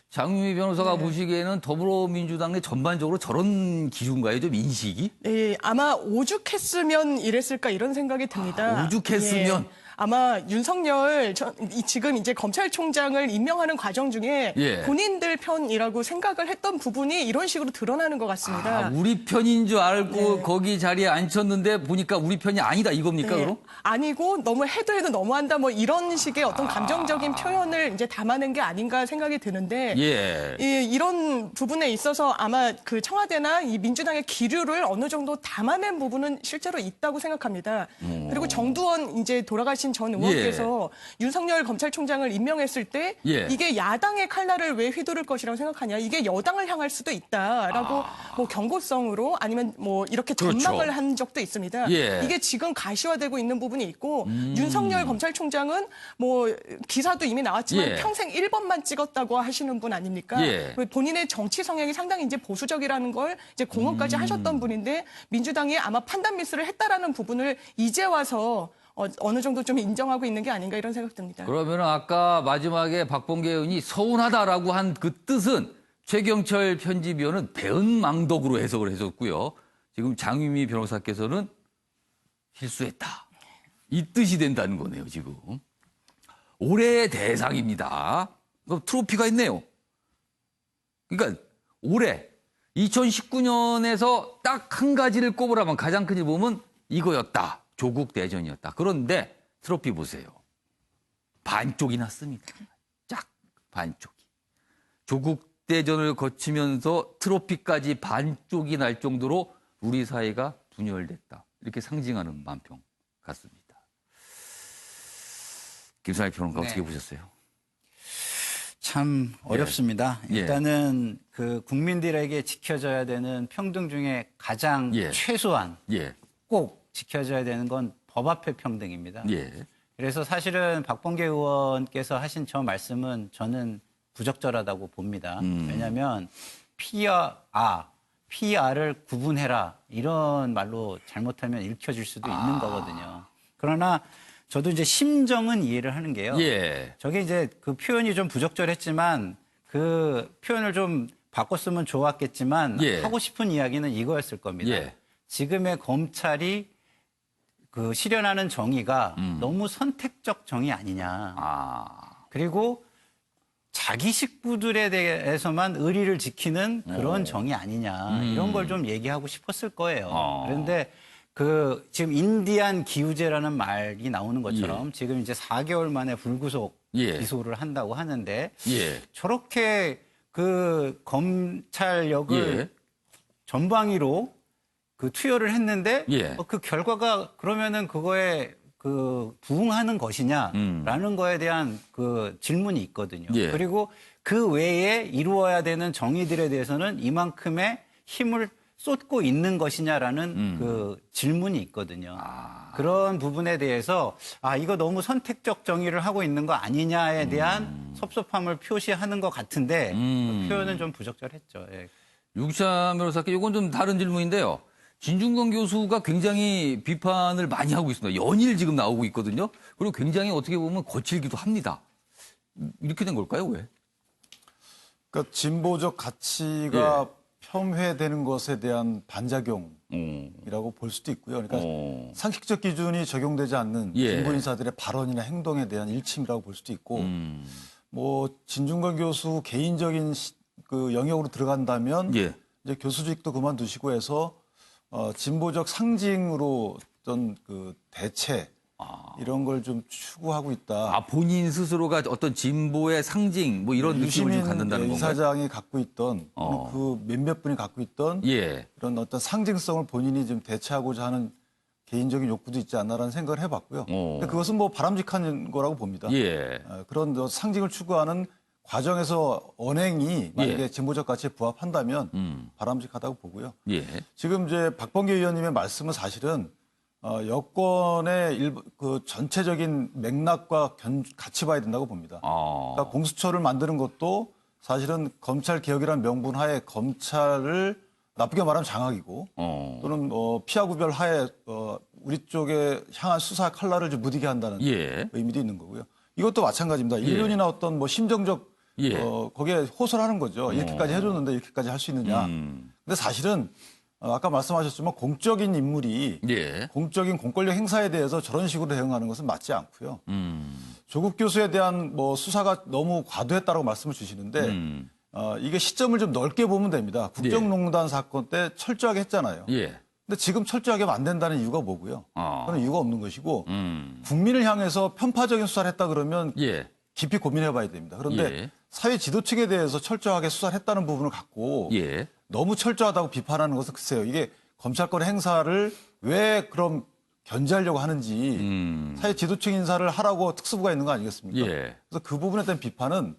장유미 변호사가 네. 보시기에는 더불어민주당 내 전반적으로 저런 기준과의 좀 인식이? 예, 아마 오죽했으면 이랬을까 이런 생각이 듭니다. 오죽했으면? 예. 아마 윤석열 지금 이제 검찰총장을 임명하는 과정 중에 예. 본인들 편이라고 생각을 했던 부분이 이런 식으로 드러나는 것 같습니다. 우리 편인 줄 알고 네. 거기 자리에 앉혔는데 보니까 우리 편이 아니다 이겁니까 네. 그럼? 아니고 너무 해도 너무한다 뭐 이런 식의 어떤 감정적인 표현을 이제 담아낸 게 아닌가 생각이 드는데 예. 이런 부분에 있어서 아마 그 청와대나 이 민주당의 기류를 어느 정도 담아낸 부분은 실제로 있다고 생각합니다. 그리고 정두원 이제 돌아가신 전 의원께서 윤석열 검찰총장을 임명했을 때 예. 이게 야당의 칼날을 왜 휘두를 것이라고 생각하냐. 이게 여당을 향할 수도 있다라고 뭐 경고성으로 아니면 뭐 이렇게 그렇죠. 전망을 한 적도 있습니다. 예. 이게 지금 가시화되고 있는 부분이 있고 윤석열 검찰총장은 뭐 기사도 이미 나왔지만 예. 평생 1번만 찍었다고 하시는 분 아닙니까? 예. 본인의 정치 성향이 상당히 이제 보수적이라는 걸 이제 공언까지 하셨던 분인데 민주당이 아마 판단 미스를 했다라는 부분을 이제 와서 어느 정도 좀 인정하고 있는 게 아닌가 이런 생각 듭니다. 그러면 아까 마지막에 박범계 의원이 서운하다라고 한 그 뜻은 최경철 편집위원은 배은망덕으로 해석을 해줬고요. 지금 장유미 변호사께서는 실수했다. 이 뜻이 된다는 거네요, 지금. 올해의 대상입니다. 트로피가 있네요. 그러니까 올해 2019년에서 딱 한 가지를 꼽으라면 가장 큰 일 보면 이거였다. 조국 대전이었다. 그런데 트로피 보세요. 반쪽이 났습니다. 쫙 반쪽이. 조국 대전을 거치면서 트로피까지 반쪽이 날 정도로 우리 사회가 분열됐다. 이렇게 상징하는 만평 같습니다. 김상일 평론가 네. 어떻게 보셨어요? 참 어렵습니다. 예. 일단은 그 국민들에게 지켜져야 되는 평등 중에 가장 예. 최소한 예. 꼭 지켜져야 되는 건 법 앞의 평등입니다. 예. 그래서 사실은 박범계 의원께서 하신 저 말씀은 저는 부적절하다고 봅니다. 왜냐하면 PR을 구분해라 이런 말로 잘못하면 읽혀질 수도 있는 거거든요. 그러나 저도 이제 심정은 이해를 하는 게요. 예. 저게 이제 그 표현이 좀 부적절했지만 그 표현을 좀 바꿨으면 좋았겠지만 예. 하고 싶은 이야기는 이거였을 겁니다. 예. 지금의 검찰이 그 실현하는 정의가 너무 선택적 정의 아니냐. 그리고 자기 식구들에 대해서만 의리를 지키는 그런 정의 아니냐. 이런 걸 좀 얘기하고 싶었을 거예요. 그런데 지금 인디안 기우제라는 말이 나오는 것처럼 지금 이제 4개월 만에 불구속 예. 기소를 한다고 하는데 예. 저렇게 그 검찰력을 예. 전방위로 그 투여를 했는데 예. 그 결과가 그러면은 그거에 그 부응하는 것이냐라는 거에 대한 그 질문이 있거든요. 예. 그리고 그 외에 이루어야 되는 정의들에 대해서는 이만큼의 힘을 쏟고 있는 것이냐라는 그 질문이 있거든요. 그런 부분에 대해서 이거 너무 선택적 정의를 하고 있는 거 아니냐에 대한 섭섭함을 표시하는 것 같은데 그 표현은 좀 부적절했죠. 예. 유기찬 변호사께 이건 좀 다른 질문인데요. 진중권 교수가 굉장히 비판을 많이 하고 있습니다. 연일 지금 나오고 있거든요. 그리고 굉장히 어떻게 보면 거칠기도 합니다. 이렇게 된 걸까요? 왜? 그러니까 진보적 가치가 폄훼되는 것에 대한 반작용이라고 볼 수도 있고요. 그러니까 상식적 기준이 적용되지 않는 예. 진보 인사들의 발언이나 행동에 대한 일침이라고 볼 수도 있고, 뭐 진중권 교수 개인적인 그 영역으로 들어간다면 예. 이제 교수직도 그만두시고 해서 진보적 상징으로 어떤 그 대체 이런 걸 좀 추구하고 있다. 본인 스스로가 어떤 진보의 상징 뭐 이런 느낌을 좀 갖는다는 건가요? 이사장이 갖고 있던 그 몇몇 분이 갖고 있던 예. 그런 어떤 상징성을 본인이 좀 대체하고자 하는 개인적인 욕구도 있지 않나라는 생각을 해봤고요. 근데 그것은 뭐 바람직한 거라고 봅니다. 예. 그런 상징을 추구하는 과정에서 언행이 만약에 진보적 가치에 부합한다면 바람직하다고 보고요. 예. 지금 이제 박범계 의원님의 말씀은 사실은 여권의 그 전체적인 맥락과 같이 봐야 된다고 봅니다. 그러니까 공수처를 만드는 것도 사실은 검찰 개혁이라는 명분 하에 검찰을 나쁘게 말하면 장악이고 또는 피하 구별 하에 우리 쪽에 향한 수사 칼날을 좀 무디게 한다는 의미도 있는 거고요. 이것도 마찬가지입니다. 인륜이나 어떤 뭐 심정적 거기에 호소하는 거죠. 이렇게까지 해줬는데 이렇게까지 할 수 있느냐. 근데 사실은 아까 말씀하셨지만 공적인 인물이 공적인 공권력 행사에 대해서 저런 식으로 대응하는 것은 맞지 않고요. 조국 교수에 대한 뭐 수사가 너무 과도했다라고 말씀을 주시는데 이게 시점을 좀 넓게 보면 됩니다. 국정농단 사건 때 철저하게 했잖아요. 근데 지금 철저하게 하면 안 된다는 이유가 뭐고요? 그런 이유가 없는 것이고 국민을 향해서 편파적인 수사를 했다 그러면 깊이 고민해봐야 됩니다. 그런데 사회 지도층에 대해서 철저하게 수사를 했다는 부분을 갖고 너무 철저하다고 비판하는 것은 글쎄요. 이게 검찰권 행사를 왜 그럼 견제하려고 하는지 사회 지도층 인사를 하라고 특수부가 있는 거 아니겠습니까? 그래서 그 부분에 대한 비판은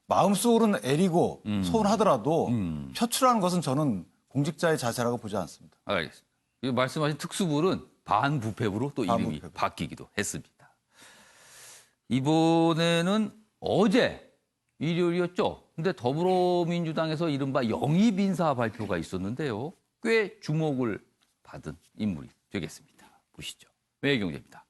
마음속으로는 애리고 서운하더라도 표출하는 것은 저는 공직자의 자세라고 보지 않습니다. 알겠습니다. 이 말씀하신 특수부는 반부패부로 또 이름이 바뀌기도 했습니다. 이번에는 어제 일요일이었죠. 근데 더불어민주당에서 이른바 영입인사 발표가 있었는데요. 꽤 주목을 받은 인물이 되겠습니다. 보시죠. 매일경제입니다.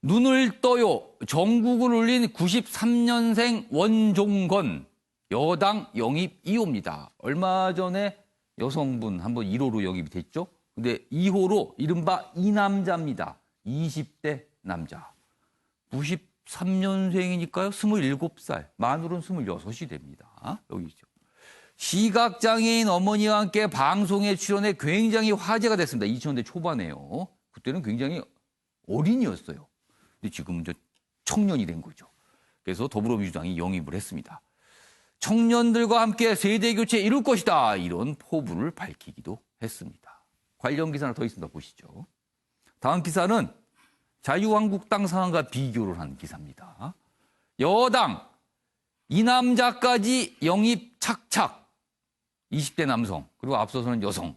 눈을 떠요. 전국을 울린 93년생 원종건 여당 영입 2호입니다. 얼마 전에 여성분 한번 1호로 영입이 됐죠. 근데 2호로 이른바 이남자입니다. 20대 남자. 93년생이니까요. 27살. 만으로는 26이 됩니다. 여기 있죠. 시각장애인 어머니와 함께 방송에 출연해 굉장히 화제가 됐습니다. 2000년대 초반에요. 그때는 굉장히 어린이였어요. 근데 지금은 청년이 된 거죠. 그래서 더불어민주당이 영입을 했습니다. 청년들과 함께 세대교체 이룰 것이다. 이런 포부를 밝히기도 했습니다. 관련 기사 하나 더 있습니다. 보시죠. 다음 기사는 자유한국당 상황과 비교를 한 기사입니다. 여당, 이 남자까지 영입 착착. 20대 남성, 그리고 앞서서는 여성.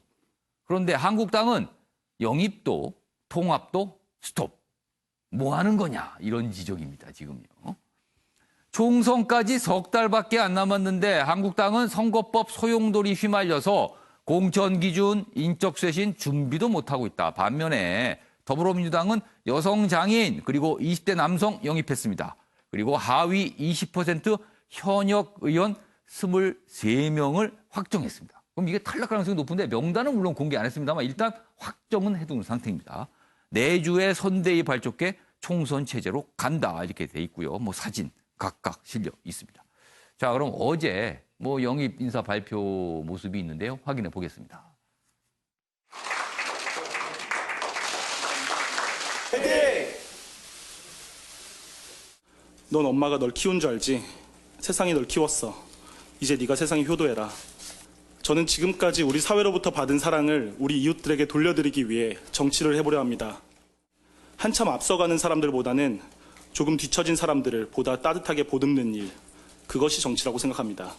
그런데 한국당은 영입도 통합도 스톱. 뭐 하는 거냐 이런 지적입니다. 지금요. 총선까지 석 달밖에 안 남았는데 한국당은 선거법 소용돌이 휘말려서 공천 기준, 인적 쇄신 준비도 못하고 있다. 반면에 더불어민주당은 여성 장애인 그리고 20대 남성 영입했습니다. 그리고 하위 20% 현역 의원 23명을 확정했습니다. 그럼 이게 탈락 가능성이 높은데 명단은 물론 공개 안 했습니다만 일단 확정은 해둔 상태입니다. 내주의 선대위 발족해 총선 체제로 간다 이렇게 돼 있고요. 뭐 사진 각각 실려 있습니다. 자, 그럼 어제 뭐 영입 인사 발표 모습이 있는데요. 확인해 보겠습니다. 넌 엄마가 널 키운 줄 알지? 세상이 널 키웠어. 이제 네가 세상에 효도해라. 저는 지금까지 우리 사회로부터 받은 사랑을 우리 이웃들에게 돌려드리기 위해 정치를 해보려 합니다. 한참 앞서가는 사람들보다는 조금 뒤처진 사람들을 보다 따뜻하게 보듬는 일, 그것이 정치라고 생각합니다.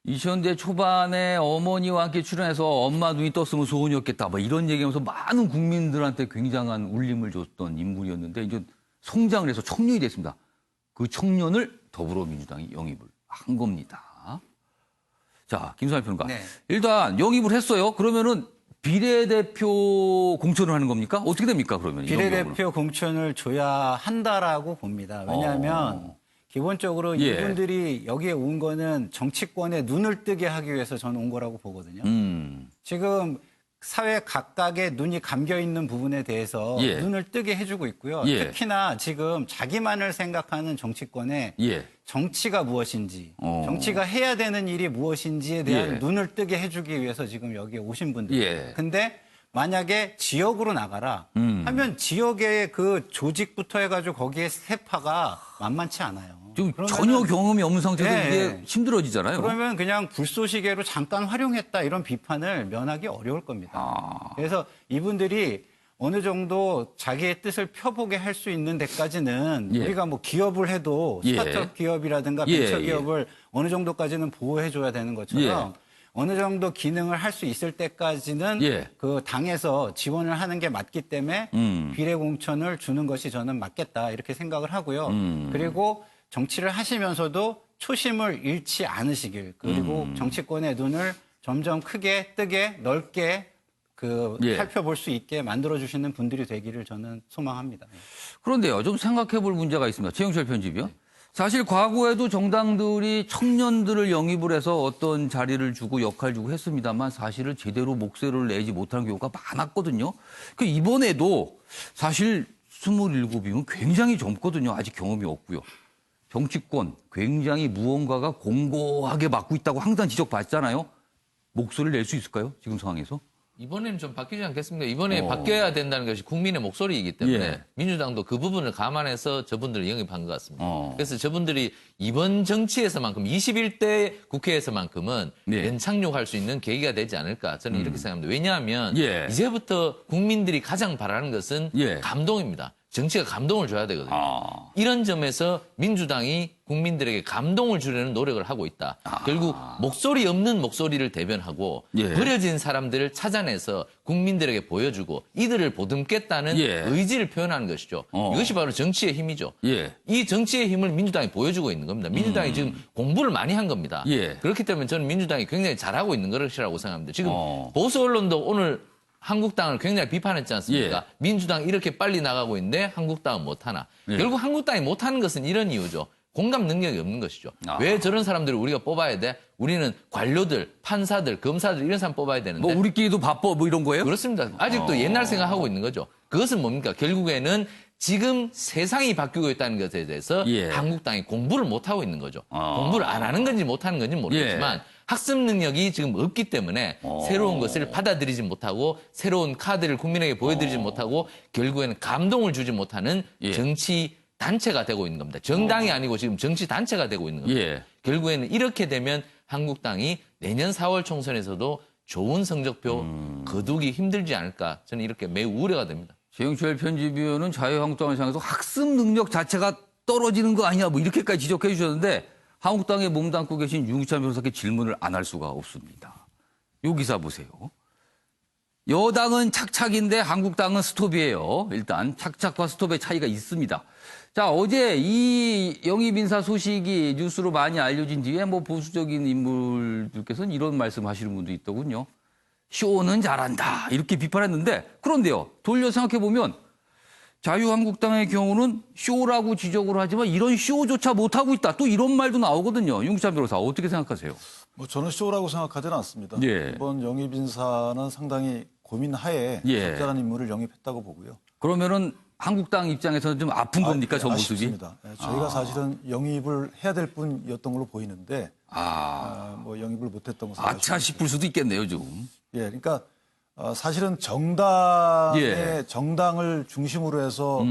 2000대 초반에 어머니와 함께 출연해서 엄마 눈이 떴으면 소원이었겠다. 뭐 이런 얘기하면서 많은 국민들한테 굉장한 울림을 줬던 인물이었는데 이제 성장을 해서 청년이 됐습니다. 그 청년을 더불어민주당이 영입을 한 겁니다. 자, 김수환 평론가. 네. 일단 영입을 했어요. 그러면은 비례대표 공천을 하는 겁니까? 어떻게 됩니까, 그러면? 비례대표 공천을 줘야 한다라고 봅니다. 왜냐하면 기본적으로 예. 이분들이 여기에 온 거는 정치권에 눈을 뜨게 하기 위해서 저는 온 거라고 보거든요. 지금 사회 각각의 눈이 감겨 있는 부분에 대해서 예. 눈을 뜨게 해주고 있고요. 예. 특히나 지금 자기만을 생각하는 정치권에 예. 정치가 무엇인지, 정치가 해야 되는 일이 무엇인지에 대한 예. 눈을 뜨게 해주기 위해서 지금 여기에 오신 분들. 예. 근데 만약에 지역으로 나가라 하면 지역의 그 조직부터 해가지고 거기에 세파가 만만치 않아요. 지금 그러면은- 전혀 경험이 없는 상태에서 네. 이게 힘들어지잖아요. 그러면 그냥 불쏘시개로 잠깐 활용했다 이런 비판을 면하기 어려울 겁니다. 그래서 이분들이 어느 정도 자기의 뜻을 펴보게 할 수 있는 데까지는 예. 우리가 뭐 기업을 해도 예. 스타트업 기업이라든가 예, 벤처 예. 기업을 어느 정도까지는 보호해줘야 되는 것처럼 어느 정도 기능을 할 수 있을 때까지는 예. 그 당에서 지원을 하는 게 맞기 때문에 비례 공천을 주는 것이 저는 맞겠다 이렇게 생각을 하고요. 그리고 정치를 하시면서도 초심을 잃지 않으시길 그리고 정치권의 눈을 점점 크게 뜨게 넓게 예. 살펴볼 수 있게 만들어 주시는 분들이 되기를 저는 소망합니다. 그런데요, 좀 생각해 볼 문제가 있습니다. 최영철 편집이요. 사실 과거에도 정당들이 청년들을 영입을 해서 어떤 자리를 주고 역할 주고 했습니다만 사실은 제대로 목소리를 내지 못하는 경우가 많았거든요. 그 이번에도 사실 27이면 굉장히 젊거든요. 아직 경험이 없고요. 정치권 굉장히 무언가가 공고하게 맡고 있다고 항상 지적받잖아요. 목소리를 낼 수 있을까요? 지금 상황에서? 이번에는 좀 바뀌지 않겠습니까? 이번에 바뀌어야 된다는 것이 국민의 목소리이기 때문에 예. 민주당도 그 부분을 감안해서 저분들을 영입한 것 같습니다. 그래서 저분들이 이번 정치에서만큼 21대 국회에서만큼은 예. 연착륙할 수 있는 계기가 되지 않을까 저는 이렇게 생각합니다. 왜냐하면 예. 이제부터 국민들이 가장 바라는 것은 예. 감동입니다. 정치가 감동을 줘야 되거든요. 이런 점에서 민주당이 국민들에게 감동을 주려는 노력을 하고 있다. 결국 목소리 없는 목소리를 대변하고 예. 버려진 사람들을 찾아내서 국민들에게 보여주고 이들을 보듬겠다는 예. 의지를 표현하는 것이죠. 이것이 바로 정치의 힘이죠. 예. 이 정치의 힘을 민주당이 보여주고 있는 겁니다. 민주당이 지금 공부를 많이 한 겁니다. 예. 그렇기 때문에 저는 민주당이 굉장히 잘하고 있는 것이라고 생각합니다. 지금 보수 언론도 오늘 한국당을 굉장히 비판했지 않습니까? 예. 민주당 이렇게 빨리 나가고 있는데 한국당은 못하나. 결국 한국당이 못하는 것은 이런 이유죠. 공감 능력이 없는 것이죠. 왜 저런 사람들을 우리가 뽑아야 돼? 우리는 관료들, 판사들, 검사들 이런 사람 뽑아야 되는데. 뭐 우리끼리도 바빠 뭐 이런 거예요? 그렇습니다. 아직도 옛날 생각하고 있는 거죠. 그것은 뭡니까? 결국에는 지금 세상이 바뀌고 있다는 것에 대해서 예. 한국당이 공부를 못하고 있는 거죠. 공부를 안 하는 건지 못하는 건지 모르겠지만 학습 능력이 지금 없기 때문에 새로운 것을 받아들이지 못하고 새로운 카드를 국민에게 보여드리지 못하고 결국에는 감동을 주지 못하는 정치 단체가 되고 있는 겁니다. 정당이 아니고 지금 정치 단체가 되고 있는 겁니다. 예. 결국에는 이렇게 되면 한국당이 내년 4월 총선에서도 좋은 성적표 거두기 힘들지 않을까 저는 이렇게 매우 우려가 됩니다. 최영철 편집위원은 자유한국당을 향해서 학습 능력 자체가 떨어지는 거 아니냐 뭐 이렇게까지 지적해 주셨는데 한국당에 몸담고 계신 윤기찬 변호사께 질문을 안 할 수가 없습니다. 요 기사 보세요. 여당은 착착인데 한국당은 스톱이에요. 일단 착착과 스톱의 차이가 있습니다. 자, 어제 이 영입 인사 소식이 뉴스로 많이 알려진 뒤에 뭐 보수적인 인물들께서는 이런 말씀하시는 분도 있더군요. 쇼는 잘한다 이렇게 비판했는데 그런데요. 돌려 생각해 보면 자유한국당의 경우는 쇼라고 지적을 하지만 이런 쇼조차 못하고 있다. 또 이런 말도 나오거든요. 윤기찬 변호사 어떻게 생각하세요? 뭐 저는 쇼라고 생각하지는 않습니다. 예. 이번 영입 인사는 상당히 고민하에 예. 적절한 인물을 영입했다고 보고요. 그러면은 한국당 입장에서는 좀 아픈 겁니까, 저 모습이? 아쉽습니다. 저희가 사실은 영입을 해야 될 분이었던 걸로 보이는데 뭐 영입을 못했던 것은 아차 싶을 수도 있겠네요, 좀. 예, 그러니까 사실은 정당의 예. 정당을 중심으로 해서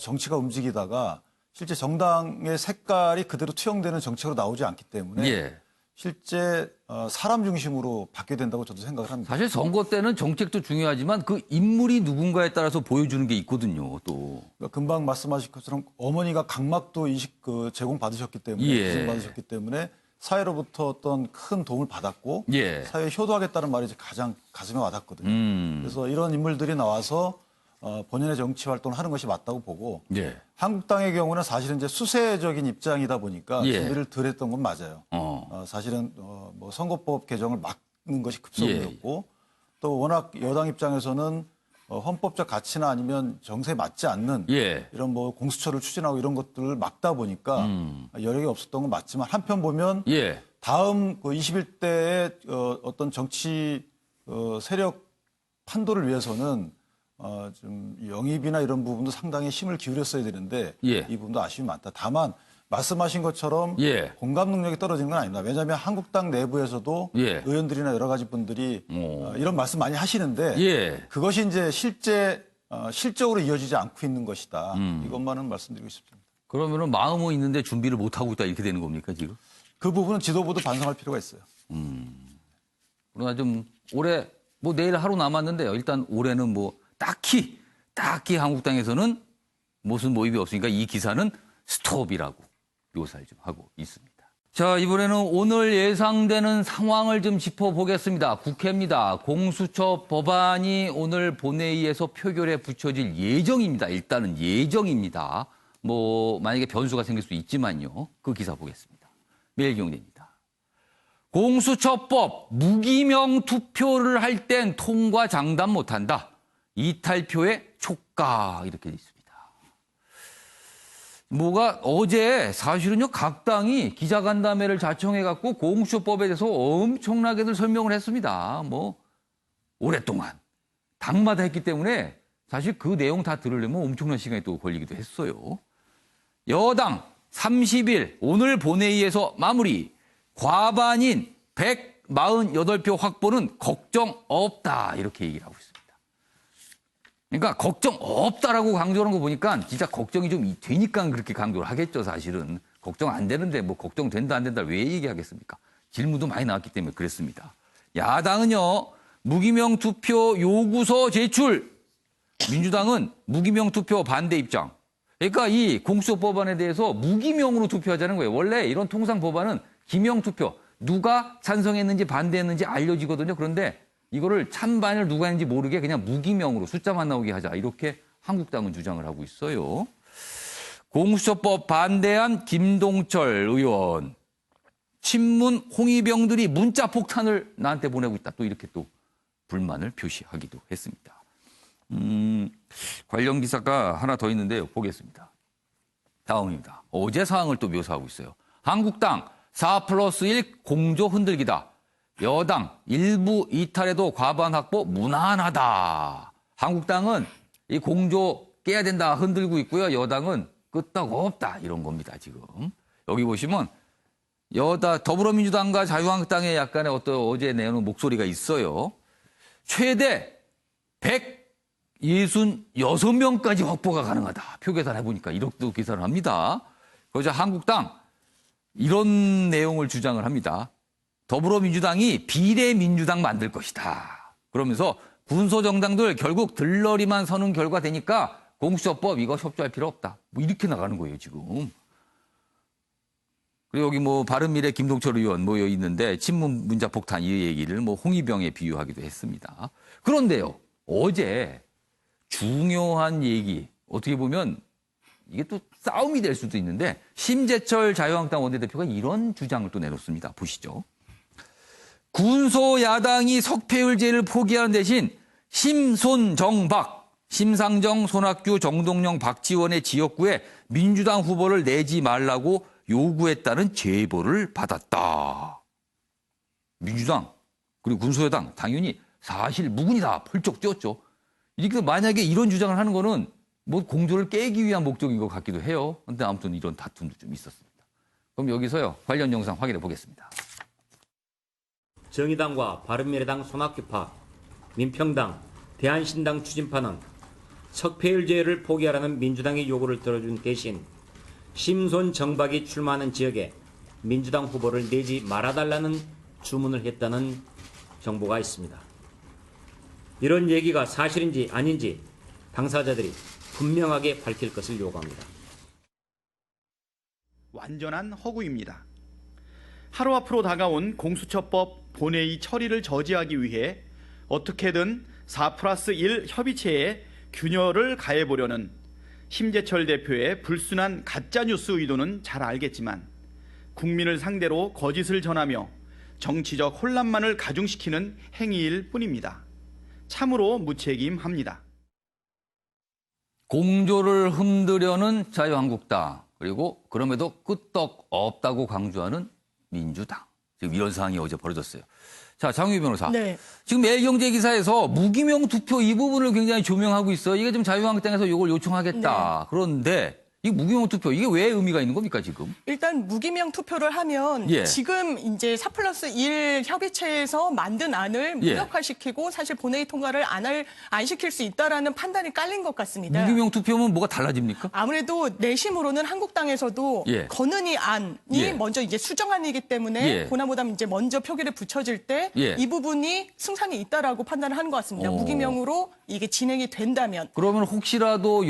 정치가 움직이다가 실제 정당의 색깔이 그대로 투영되는 정책으로 나오지 않기 때문에 예. 실제 사람 중심으로 바뀌어야 된다고 저도 생각을 합니다. 사실 선거 때는 정책도 중요하지만 그 인물이 누군가에 따라서 보여주는 게 있거든요. 또 그러니까 금방 말씀하신 것처럼 어머니가 각막도 이식 제공 받으셨기 때문에 예. 기증 받으셨기 때문에 사회로부터 어떤 큰 도움을 받았고 예. 사회에 효도하겠다는 말이 이제 가장 가슴에 와닿거든요. 그래서 이런 인물들이 나와서 본연의 정치 활동을 하는 것이 맞다고 보고 예. 한국당의 경우는 사실은 이제 수세적인 입장이다 보니까 예. 준비를 덜 했던 건 맞아요. 사실은 뭐 선거법 개정을 막는 것이 급선무였고 또 워낙 여당 입장에서는 헌법적 가치나 아니면 정세에 맞지 않는 예. 이런 뭐 공수처를 추진하고 이런 것들을 막다 보니까 여력이 없었던 건 맞지만 한편 보면 예. 다음 그 21대의 어떤 정치 세력 판도를 위해서는 좀 영입이나 이런 부분도 상당히 힘을 기울였어야 되는데 예. 이 부분도 아쉬움이 많다. 다만 말씀하신 것처럼 예. 공감 능력이 떨어지는 건 아닙니다. 왜냐하면 한국당 내부에서도 예. 의원들이나 여러 가지 분들이 이런 말씀 많이 하시는데 예. 그것이 이제 실적으로 이어지지 않고 있는 것이다. 이것만은 말씀드리고 싶습니다. 그러면은 마음은 있는데 준비를 못 하고 있다 이렇게 되는 겁니까 지금? 그 부분은 지도부도 반성할 필요가 있어요. 그러나 좀 올해 뭐 내일 하루 남았는데요. 일단 올해는 뭐 딱히 한국당에서는 무슨 모임이 없으니까 이 기사는 스톱이라고 묘사를 좀 하고 있습니다. 자, 이번에는 오늘 예상되는 상황을 좀 짚어보겠습니다. 국회입니다. 공수처 법안이 오늘 본회의에서 표결에 붙여질 예정입니다. 일단은 예정입니다. 뭐 만약에 변수가 생길 수 있지만요. 그 기사 보겠습니다. 매일경제입니다. 공수처법 무기명 투표를 할 땐 통과 장담 못한다. 이탈표의 촉각 이렇게 돼 있습니다. 뭐가 어제 사실은요 각 당이 기자간담회를 자청해갖고 공수처법에 대해서 엄청나게들 설명을 했습니다. 뭐 오랫동안 당마다 했기 때문에 사실 그 내용 다 들으려면 엄청난 시간이 또 걸리기도 했어요. 여당 30일 오늘 본회의에서 마무리. 과반인 148표 확보는 걱정 없다 이렇게 얘기를 하고 있습니다. 그러니까 걱정 없다라고 강조하는 거 보니까 진짜 걱정이 좀 되니까 그렇게 강조를 하겠죠, 사실은. 걱정 안 되는데 뭐 걱정된다 안 된다 왜 얘기하겠습니까? 질문도 많이 나왔기 때문에 그랬습니다. 야당은요. 무기명 투표 요구서 제출. 민주당은 무기명 투표 반대 입장. 그러니까 이 공수처 법안에 대해서 무기명으로 투표하자는 거예요. 원래 이런 통상 법안은 기명 투표. 누가 찬성했는지 반대했는지 알려지거든요. 그런데 이거를 찬반을 누가 했는지 모르게 그냥 무기명으로 숫자만 나오게 하자. 이렇게 한국당은 주장을 하고 있어요. 공수처법 반대한 김동철 의원. 친문 홍위병들이 문자 폭탄을 나한테 보내고 있다. 또 이렇게 또 불만을 표시하기도 했습니다. 관련 기사가 하나 더 있는데요. 보겠습니다. 다음입니다. 어제 상황을 또 묘사하고 있어요. 한국당 4+1 공조 흔들기다. 여당 일부 이탈에도 과반 확보 무난하다. 한국당은 이 공조 깨야 된다 흔들고 있고요. 여당은 끄떡없다 이런 겁니다. 지금 여기 보시면 더불어민주당과 자유한국당의 약간의 어떤 어제 내놓은 목소리가 있어요. 최대 166명까지 확보가 가능하다. 표 계산해보니까 이렇게 계산을 합니다. 그래서 한국당 이런 내용을 주장을 합니다. 더불어민주당이 비례민주당 만들 것이다. 그러면서 군소정당들 결국 들러리만 서는 결과 되니까 공수처법 이거 협조할 필요 없다. 뭐 이렇게 나가는 거예요, 지금. 그리고 여기 뭐 바른미래 김동철 의원 모여 있는데 친문 문자 폭탄 이 얘기를 뭐 홍위병에 비유하기도 했습니다. 그런데요, 어제 중요한 얘기 어떻게 보면 이게 또 싸움이 될 수도 있는데 심재철 자유한국당 원내대표가 이런 주장을 또 내놓습니다. 보시죠. 군소 야당이 석패율제를 포기하는 대신 심손정박, 심상정, 손학규, 정동영, 박지원의 지역구에 민주당 후보를 내지 말라고 요구했다는 제보를 받았다. 민주당 그리고 군소여당 당연히 사실 무근이다 펄쩍 뛰었죠. 이렇게 만약에 이런 주장을 하는 거는 뭐 공조를 깨기 위한 목적인 것 같기도 해요. 그런데 아무튼 이런 다툼도 좀 있었습니다. 그럼 여기서요 관련 영상 확인해 보겠습니다. 정의당과 바른미래당 손학규파 민평당, 대한신당 추진파는 석패율제를 포기하라는 민주당의 요구를 들어준 대신 심손 정박이 출마하는 지역에 민주당 후보를 내지 말아달라는 주문을 했다는 정보가 있습니다. 이런 얘기가 사실인지 아닌지 당사자들이 분명하게 밝힐 것을 요구합니다. 완전한 허구입니다. 하루 앞으로 다가온 공수처법 본회의 처리를 저지하기 위해 어떻게든 4+1 협의체에 균열을 가해보려는 심재철 대표의 불순한 가짜뉴스 의도는 잘 알겠지만 국민을 상대로 거짓을 전하며 정치적 혼란만을 가중시키는 행위일 뿐입니다. 참으로 무책임합니다. 공조를 흔들려는 자유한국당, 그리고 그럼에도 끄떡 없다고 강조하는 민주당. 지금 이런 상황이 어제 벌어졌어요. 자, 장유희 변호사. 네. 지금 매일경제 기사에서 무기명 투표 이 부분을 굉장히 조명하고 있어요. 이게 좀 자유한국당에서 이걸 요청하겠다. 네. 그런데 이 무기명 투표 이게 왜 의미가 있는 겁니까 지금? 일단 무기명 투표를 하면 예. 지금 이제 4+1 협의체에서 만든 안을 예. 무력화시키고 사실 본회의 통과를 안 시킬 수 있다라는 판단이 깔린 것 같습니다. 무기명 투표면 뭐가 달라집니까? 아무래도 내심으로는 한국당에서도 예. 건은희 안이 예. 먼저 이제 수정안이기 때문에 예. 보나보다 이제 먼저 표결에 붙여질 때 이 예. 부분이 승산이 있다라고 판단을 하는 것 같습니다. 어. 무기명으로 이게 진행이 된다면. 그러면 혹시라도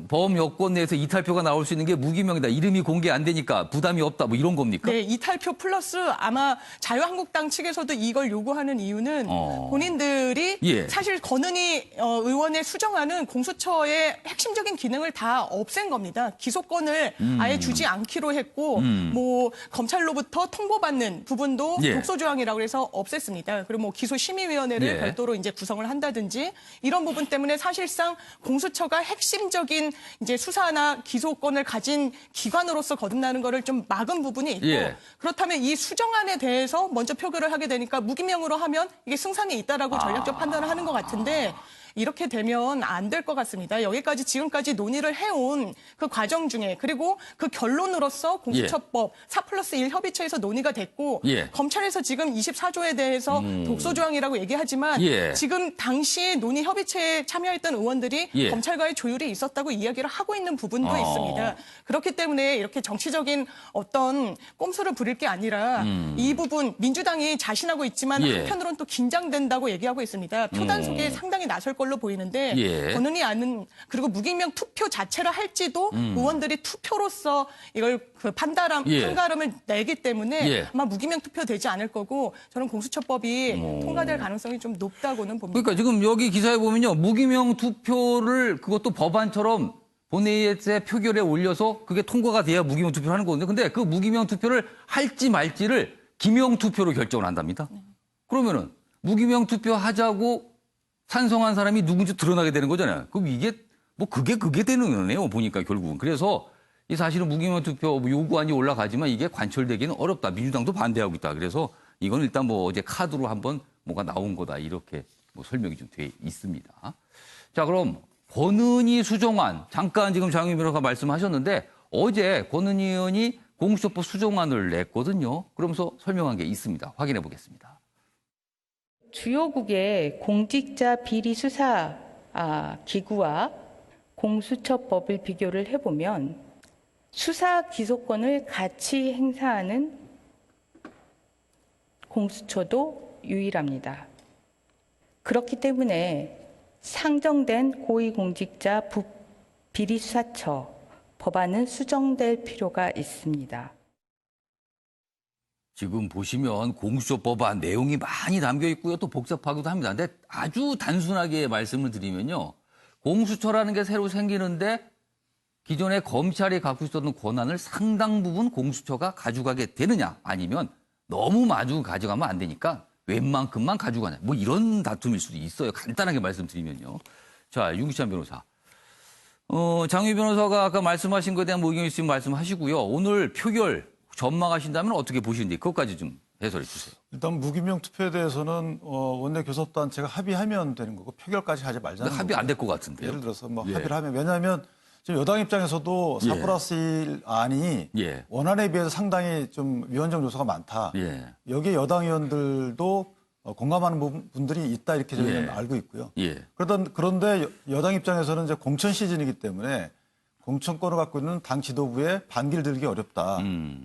범여권 내에서 이탈표가 나올 수 있는 게 무기명이다. 이름이 공개 안 되니까 부담이 없다. 뭐 이런 겁니까? 네, 이탈표 플러스 아마 자유한국당 측에서도 이걸 요구하는 이유는 본인들이 예. 사실 건은희 의원의 수정안은 공수처의 핵심적인 기능을 다 없앤 겁니다. 기소권을 아예 주지 않기로 했고 뭐 검찰로부터 통보받는 부분도 예. 독소조항이라고 해서 없앴습니다. 그리고 뭐 기소심의위원회를 예. 별도로 이제 구성을 한다든지 이런 부분 때문에 사실상 공수처가 핵심적인 이제 수사나 기소권을 가진 기관으로서 거듭나는 거를 좀 막은 부분이 있고 예. 그렇다면 이 수정안에 대해서 먼저 표결을 하게 되니까 무기명으로 하면 이게 승산이 있다라고 전략적 판단을 하는 것 같은데 이렇게 되면 안 될 것 같습니다. 여기까지 지금까지 논의를 해온 그 과정 중에 그리고 그 결론으로서 공수처법 4+1 협의체에서 논의가 됐고 예. 검찰에서 지금 24조에 대해서 독소조항이라고 얘기하지만 예. 지금 당시 논의 협의체에 참여했던 의원들이 예. 검찰과의 조율이 있었다고 이야기를 하고 있는 부분도 있습니다. 그렇기 때문에 이렇게 정치적인 어떤 꼼수를 부릴 게 아니라 이 부분 민주당이 자신하고 있지만 예. 한편으로는 또 긴장된다고 얘기하고 있습니다. 표 단속에 상당히 나설 걸로 보이는데 예. 권은희 안은 그리고 무기명 투표 자체를 할지도 의원들이 투표로서 이걸 그 판가름을 내기 때문에 예. 아마 무기명 투표 되지 않을 거고 저는 공수처법이 통과될 가능성이 좀 높다고는 봅니다. 그러니까 지금 여기 기사에 보면요. 무기명 투표를 그것도 법안처럼 본회의에 표결에 올려서 그게 통과가 돼야 무기명 투표를 하는 거거든요. 근데 그 무기명 투표를 할지 말지를 기명 투표로 결정을 한답니다. 그러면은 무기명 투표 하자고 찬성한 사람이 누군지 드러나게 되는 거잖아요. 그럼 이게 뭐 그게 되는 거네요. 보니까 결국은. 그래서 이 사실은 무기명 투표 요구안이 올라가지만 이게 관철되기는 어렵다. 민주당도 반대하고 있다. 그래서 이건 일단 뭐 어제 카드로 한번 뭐가 나온 거다. 이렇게 뭐 설명이 좀 돼 있습니다. 자, 그럼 권은희 수정안 잠깐 지금 장유희 변호사가 말씀하셨는데 어제 권은희 의원이 공수처법 수정안을 냈거든요. 그러면서 설명한 게 있습니다. 확인해 보겠습니다. 주요국의 공직자 비리 수사 기구와 공수처법을 비교를 해보면 수사 기소권을 같이 행사하는 공수처도 유일합니다. 그렇기 때문에 상정된 고위공직자 비리수사처 법안은 수정될 필요가 있습니다. 지금 보시면 공수처법안 내용이 많이 담겨 있고요. 또 복잡하기도 합니다. 근데 아주 단순하게 말씀을 드리면요. 공수처라는 게 새로 생기는데 기존에 검찰이 갖고 있었던 권한을 상당 부분 공수처가 가져가게 되느냐 아니면 너무 마주 가져가면 안 되니까 웬만큼만 가져가냐 뭐 이런 다툼일 수도 있어요. 간단하게 말씀드리면요. 자, 윤기찬 변호사. 장유희 변호사가 아까 말씀하신 것에 대한 의견 있으면 말씀하시고요. 오늘 표결 전망하신다면 어떻게 보시는지 그것까지 좀 해설해 주세요. 일단 무기명 투표에 대해서는 원내 교섭단체가 합의하면 되는 거고 표결까지 하지 말자는 합의 안 될 것 같은데요. 예를 들어서 뭐 예. 합의를 하면 왜냐하면 지금 여당 입장에서도 4+1 안이 원안에 비해서 상당히 좀 위헌적 요소가 많다. 예. 여기에 여당 의원들도 공감하는 분들이 있다 이렇게 저희는 예. 알고 있고요. 예. 그런데 여당 입장에서는 이제 공천 시즌이기 때문에 공천권을 갖고 있는 당 지도부에 반기를 들기 어렵다.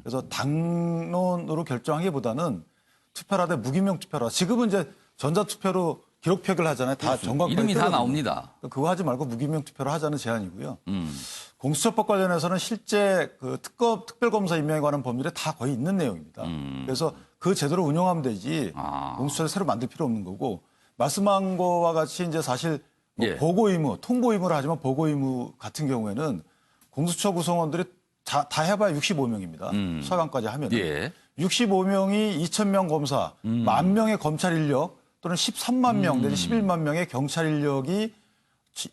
그래서 당론으로 결정하기보다는 투표를 하되 무기명 투표라. 지금은 이제 전자투표로 기록 표기를 하잖아요. 다 정광판이 이름이 다 뜨거든요. 나옵니다. 그거 하지 말고 무기명 투표를 하자는 제안이고요. 공수처법 관련해서는 실제 그 특별검사 임명에 관한 법률에 다 거의 있는 내용입니다. 그래서 그 제도를 운영하면 되지 공수처를 새로 만들 필요 없는 거고 말씀한 거와 같이 이제 사실 뭐 예. 보고 의무, 통보 의무를 하지만 보고 의무 같은 경우에는 공수처 구성원들이 다 해봐야 65명입니다. 수사관까지 하면 예. 65명이 2,000명 검사, 10,000명의 검찰 인력 또는 13만 명 내지 11만 명의 경찰 인력이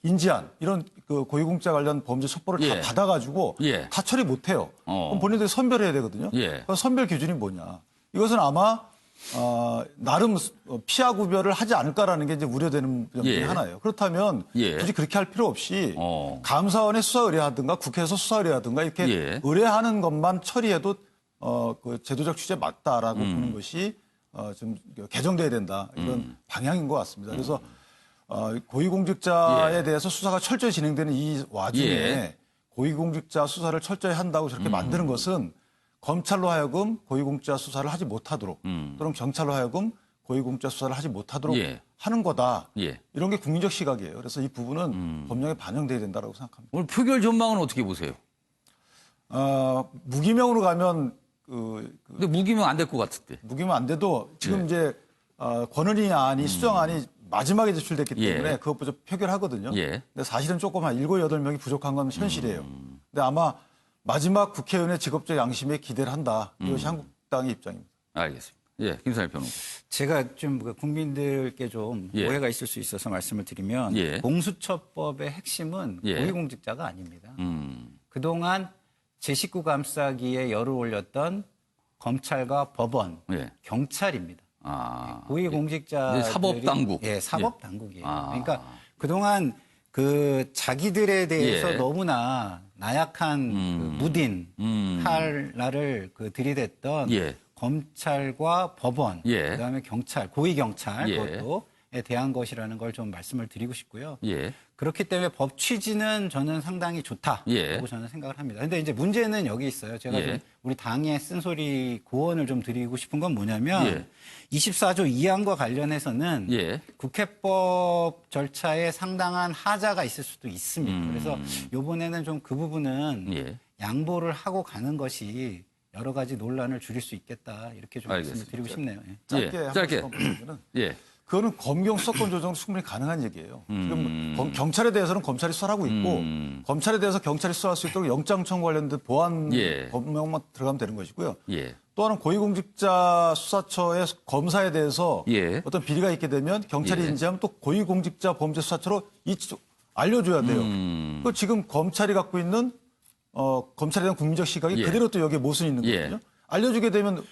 인지한 이런 그 고위공직자 관련 범죄 첩보를 예. 다 받아가지고 예. 다 처리 못해요. 그럼 본인들이 선별해야 되거든요. 예. 그럼 선별 기준이 뭐냐? 이것은 아마 나름 피하 구별을 하지 않을까라는 게 이제 우려되는 점 중에 예. 하나예요. 그렇다면 예. 굳이 그렇게 할 필요 없이 감사원에 수사 의뢰하든가 국회에서 수사 의뢰하든가 이렇게 예. 의뢰하는 것만 처리해도 그 제도적 취지에 맞다라고 보는 것이 좀 개정돼야 된다 이런 방향인 것 같습니다. 그래서 고위공직자에 예. 대해서 수사가 철저히 진행되는 이 와중에 예. 고위공직자 수사를 철저히 한다고 저렇게 만드는 것은 검찰로 하여금 고위공직자 수사를 하지 못하도록 또는 경찰로 하여금 고위공직자 수사를 하지 못하도록 예. 하는 거다. 예. 이런 게 국민적 시각이에요. 그래서 이 부분은 법령에 반영돼야 된다고 생각합니다. 오늘 표결 전망은 어떻게 보세요? 무기명으로 가면 근데 무기명 안 될 것 같은데. 무기명 안 돼도 지금 예. 이제 권은희 안이 수정안이 마지막에 제출됐기 때문에 예. 그것부터 표결하거든요. 예. 근데 사실은 조금 한 7, 8명이 부족한 건 현실이에요. 근데 아마 마지막 국회의원의 직업적 양심에 기대를 한다. 이것이 한국당의 입장입니다. 알겠습니다. 예, 김상일 변호사. 제가 좀 국민들께 좀 예. 오해가 있을 수 있어서 말씀을 드리면 예. 공수처법의 핵심은 예. 고위공직자가 아닙니다. 그동안 제19 감싸기에 열을 올렸던 검찰과 법원, 예. 경찰입니다. 아. 고위공직자들이 이제 사법당국. 예, 사법당국이에요. 아. 그러니까 그동안 그 자기들에 대해서 예. 너무나 나약한 그 무딘 칼날을 그 들이댔던 예. 검찰과 법원, 예. 그다음에 경찰, 고위경찰 예. 그것도에 대한 것이라는 걸 좀 말씀을 드리고 싶고요. 예. 그렇기 때문에 법 취지는 저는 상당히 좋다라고 예. 저는 생각을 합니다. 근데 이제 문제는 여기 있어요. 제가 예. 좀 우리 당의 쓴소리 고언을 좀 드리고 싶은 건 뭐냐면 예. 24조 2항과 관련해서는 예. 국회법 절차에 상당한 하자가 있을 수도 있습니다. 그래서 이번에는 좀 그 부분은 예. 양보를 하고 가는 것이 여러 가지 논란을 줄일 수 있겠다 이렇게 좀 말씀을 알겠습니다. 드리고 싶네요. 예. 짧게 짧게. 한번 예. 그거는 검경 수사권 조정은 충분히 가능한 얘기예요. 지금 경찰에 대해서는 검찰이 수사하고 있고 검찰에 대해서 경찰이 수사할 수 있도록 영장 청구 관련된 보안 예. 법령만 들어가면 되는 것이고요. 예. 또 하나는 고위공직자 수사처의 검사에 대해서 예. 어떤 비리가 있게 되면 경찰이 예. 인지하면 또 고위공직자 범죄수사처로 알려줘야 돼요. 그 지금 검찰이 갖고 있는 검찰에 대한 국민적 시각이 예. 그대로 또 여기에 모순이 있는 예. 거거든요. 알려주게 되면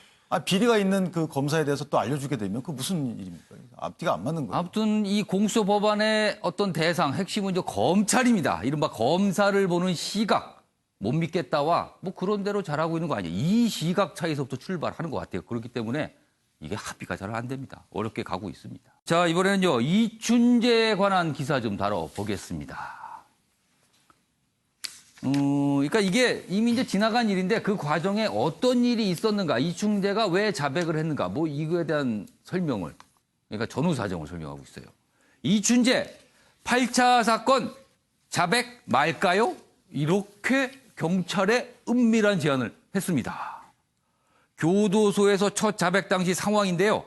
비리가 있는 그 검사에 대해서 또 알려주게 되면 그 무슨 일입니까? 앞뒤가 안 맞는 거예요. 아무튼 이 공수처 법안의 어떤 대상, 핵심은 이제 검찰입니다. 이른바 검사를 보는 시각. 못 믿겠다와 뭐 그런 대로 잘하고 있는 거 아니에요. 이 시각 차이에서부터 출발하는 것 같아요. 그렇기 때문에 이게 합의가 잘 안 됩니다. 어렵게 가고 있습니다. 자, 이번에는요. 이춘재에 관한 기사 좀 다뤄보겠습니다. 그러니까 이게 이미 이제 지나간 일인데 그 과정에 어떤 일이 있었는가, 이춘재가 왜 자백을 했는가, 뭐 이거에 대한 설명을, 그러니까 전후 사정을 설명하고 있어요. 이춘재 8차 사건 자백 말까요? 이렇게 경찰에 은밀한 제안을 했습니다. 교도소에서 첫 자백 당시 상황인데요.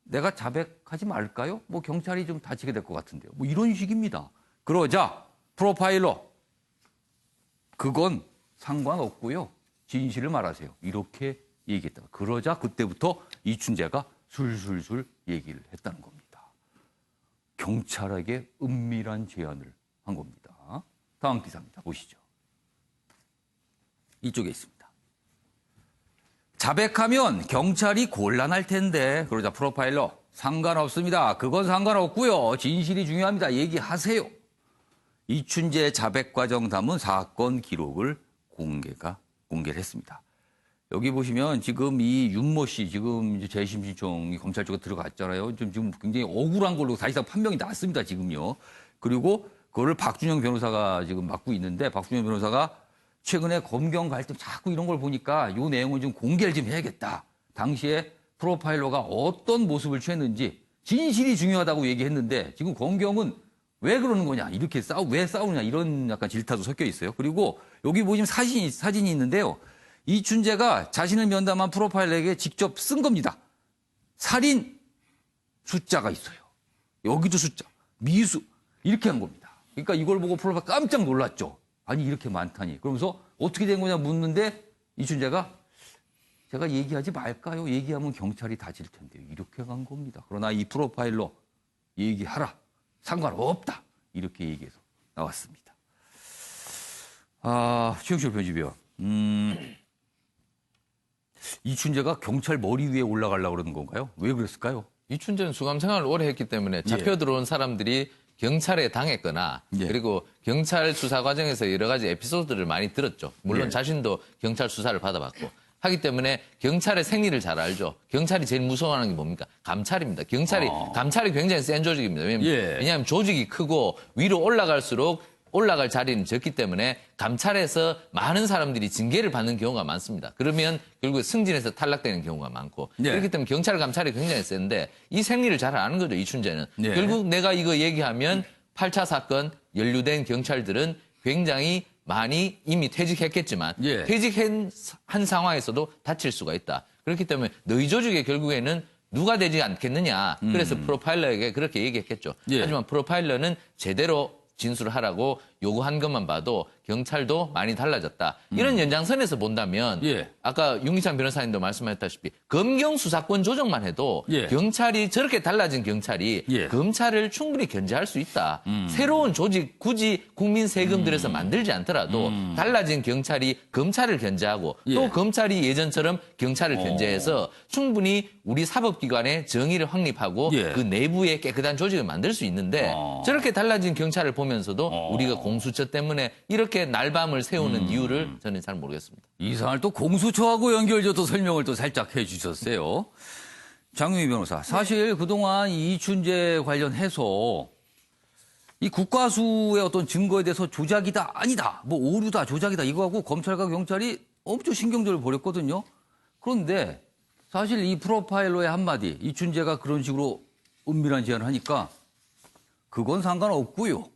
내가 자백하지 말까요? 뭐 경찰이 좀 다치게 될 것 같은데요. 뭐 이런 식입니다. 그러자 프로파일러 그건 상관없고요. 진실을 말하세요. 이렇게 얘기했다. 그러자 그때부터 이춘재가 술술술 얘기를 했다는 겁니다. 경찰에게 은밀한 제안을 한 겁니다. 다음 기사입니다. 보시죠. 이쪽에 있습니다. 자백하면 경찰이 곤란할 텐데. 그러자 프로파일러 상관없습니다. 그건 상관없고요. 진실이 중요합니다. 얘기하세요. 이춘재 자백 과정 담은 사건 기록을 공개를 했습니다. 여기 보시면 지금 이 윤모 씨 지금 이제 재심 신청이 검찰 쪽에 들어갔잖아요. 지금 굉장히 억울한 걸로 사실상 판명이 났습니다. 지금요. 그리고 그거를 박준영 변호사가 지금 맡고 있는데 박준영 변호사가 최근에 검경 갈등 자꾸 이런 걸 보니까 이 내용을 좀 공개를 좀 해야겠다. 당시에 프로파일러가 어떤 모습을 취했는지 진실이 중요하다고 얘기했는데 지금 검경은 왜 그러는 거냐 이렇게 왜 싸우느냐 이런 약간 질타도 섞여 있어요. 그리고 여기 보시면 사진이 있는데요. 이춘재가 자신을 면담한 프로파일러에게 직접 쓴 겁니다. 살인 숫자가 있어요. 여기도 숫자, 미수 이렇게 한 겁니다. 그러니까 이걸 보고 프로파일러 깜짝 놀랐죠. 아니 이렇게 많다니. 그러면서 어떻게 된 거냐 묻는데 이춘재가 제가 얘기하지 말까요? 얘기하면 경찰이 다질 텐데요. 이렇게 간 겁니다. 그러나 이 프로파일러 얘기하라. 상관없다. 이렇게 얘기해서 나왔습니다. 최영철 편집위원. 이춘재가 경찰 머리 위에 올라가려고 그러는 건가요? 왜 그랬을까요? 이춘재는 수감 생활을 오래 했기 때문에 잡혀 들어온 사람들이 경찰에 당했거나 그리고 경찰 수사 과정에서 여러 가지 에피소드를 많이 들었죠. 물론 자신도 경찰 수사를 받아봤고 하기 때문에 경찰의 생리를 잘 알죠. 경찰이 제일 무서워하는 게 뭡니까? 감찰입니다. 감찰이 굉장히 센 조직입니다. 왜냐하면 조직이 크고 위로 올라갈수록 올라갈 자리는 적기 때문에 감찰에서 많은 사람들이 징계를 받는 경우가 많습니다. 그러면 결국 승진해서 탈락되는 경우가 많고 그렇기 때문에 경찰 감찰이 굉장히 센데 이 생리를 잘 아는 거죠. 이춘재는. 결국 내가 이거 얘기하면 8차 사건 연루된 경찰들은 굉장히 많이 이미 퇴직했겠지만 퇴직한 상황에서도 다칠 수가 있다. 그렇기 때문에 너희 조직에 결국에는 누가 되지 않겠느냐. 그래서 프로파일러에게 그렇게 얘기했겠죠. 하지만 프로파일러는 제대로 진술을 하라고 요구한 것만 봐도 경찰도 많이 달라졌다. 이런 연장선에서 본다면 아까 윤기찬 변호사님도 말씀하셨다시피 검경 수사권 조정만 해도 경찰이 저렇게 달라진 경찰이 검찰을 충분히 견제할 수 있다. 새로운 조직 굳이 국민 세금 들여서 만들지 않더라도 달라진 경찰이 검찰을 견제하고 또 검찰이 예전처럼 경찰을 견제해서 충분히 우리 사법기관의 정의를 확립하고 그 내부에 깨끗한 조직을 만들 수 있는데 저렇게 달라진 경찰을 보면서도 우리가 공수처 때문에 이렇게 날밤을 세우는 이유를 저는 잘 모르겠습니다. 이 사안을 또 공수처하고 연결져서 설명을 또 살짝 해주셨어요. 장유희 변호사, 사실 그동안 이춘재 관련해서 이 국과수의 어떤 증거에 대해서 조작이다, 아니다, 뭐 오류다, 조작이다 이거하고 검찰과 경찰이 엄청 신경전을 벌였거든요. 그런데 사실 이 프로파일러의 한마디, 이춘재가 그런 식으로 은밀한 제안을 하니까 그건 상관없고요.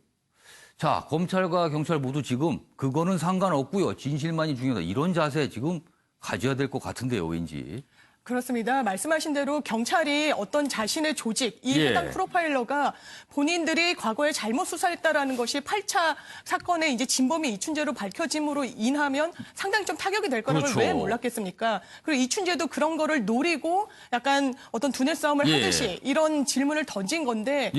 자, 검찰과 경찰 모두 지금 그거는 상관없고요. 진실만이 중요하다. 이런 자세 지금 가져야 될 것 같은데요, 왠지. 그렇습니다. 말씀하신 대로 경찰이 어떤 자신의 조직, 이 해당 프로파일러가 본인들이 과거에 잘못 수사했다라는 것이 8차 사건의 이제 진범이 이춘재로 밝혀짐으로 인하면 상당히 좀 타격이 될 거라는 걸 왜 몰랐겠습니까? 그리고 이춘재도 그런 거를 노리고 약간 어떤 두뇌 싸움을 하듯이 이런 질문을 던진 건데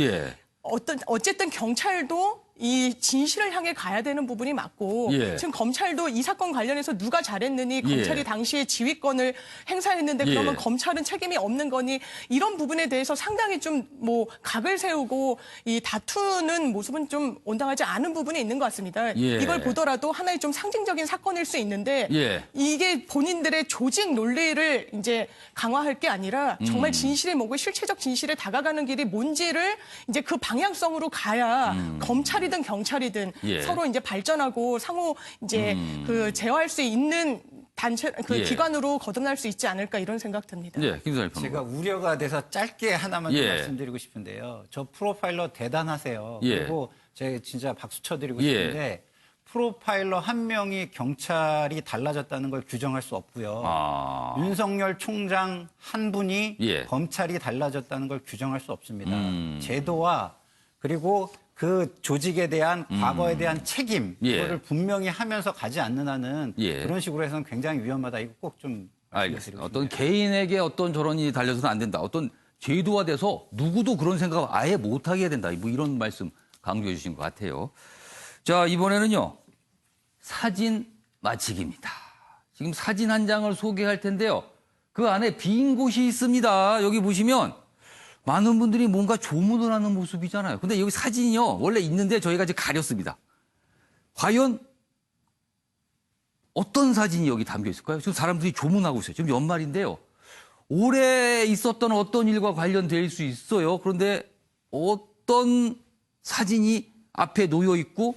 어쨌든 경찰도 이 진실을 향해 가야 되는 부분이 맞고 지금 검찰도 이 사건 관련해서 누가 잘했느니 검찰이 당시에 지휘권을 행사했는데 그러면 검찰은 책임이 없는 거니 이런 부분에 대해서 상당히 좀 뭐 각을 세우고 이 다투는 모습은 좀 온당하지 않은 부분이 있는 것 같습니다. 이걸 보더라도 하나의 좀 상징적인 사건일 수 있는데 이게 본인들의 조직 논리를 이제 강화할 게 아니라 정말 진실이 뭐고 실체적 진실에 다가가는 길이 뭔지를 이제 그 방향성으로 가야 검찰이든 경찰이든 서로 이제 발전하고 상호 이제 그 제어할 수 있는 단체 그 기관으로 거듭날 수 있지 않을까 이런 생각 듭니다. 제가 우려가 돼서 짧게 하나만 좀 말씀드리고 싶은데요. 저 프로파일러 대단하세요. 그리고 제가 진짜 박수 쳐드리고 싶은데 프로파일러 한 명이 경찰이 달라졌다는 걸 규정할 수 없고요. 윤석열 총장 한 분이 검찰이 달라졌다는 걸 규정할 수 없습니다. 제도와 그리고 그 조직에 대한 과거에 대한 책임 이거를 분명히 하면서 가지 않는 한은 그런 식으로 해서는 굉장히 위험하다. 이거 꼭 좀 알겠습니다. 어떤 개인에게 어떤 저런이 달려서는 안 된다. 어떤 제도화돼서 누구도 그런 생각을 아예 못하게 해야 된다. 뭐 이런 말씀 강조해 주신 것 같아요. 자, 이번에는요. 사진 맞히기입니다. 지금 사진 한 장을 소개할 텐데요. 그 안에 빈 곳이 있습니다. 여기 보시면 많은 분들이 뭔가 조문을 하는 모습이잖아요. 근데 여기 사진이요. 원래 있는데 저희가 지금 가렸습니다. 과연 어떤 사진이 여기 담겨 있을까요? 지금 사람들이 조문하고 있어요. 지금 연말인데요. 올해 있었던 어떤 일과 관련될 수 있어요. 그런데 어떤 사진이 앞에 놓여 있고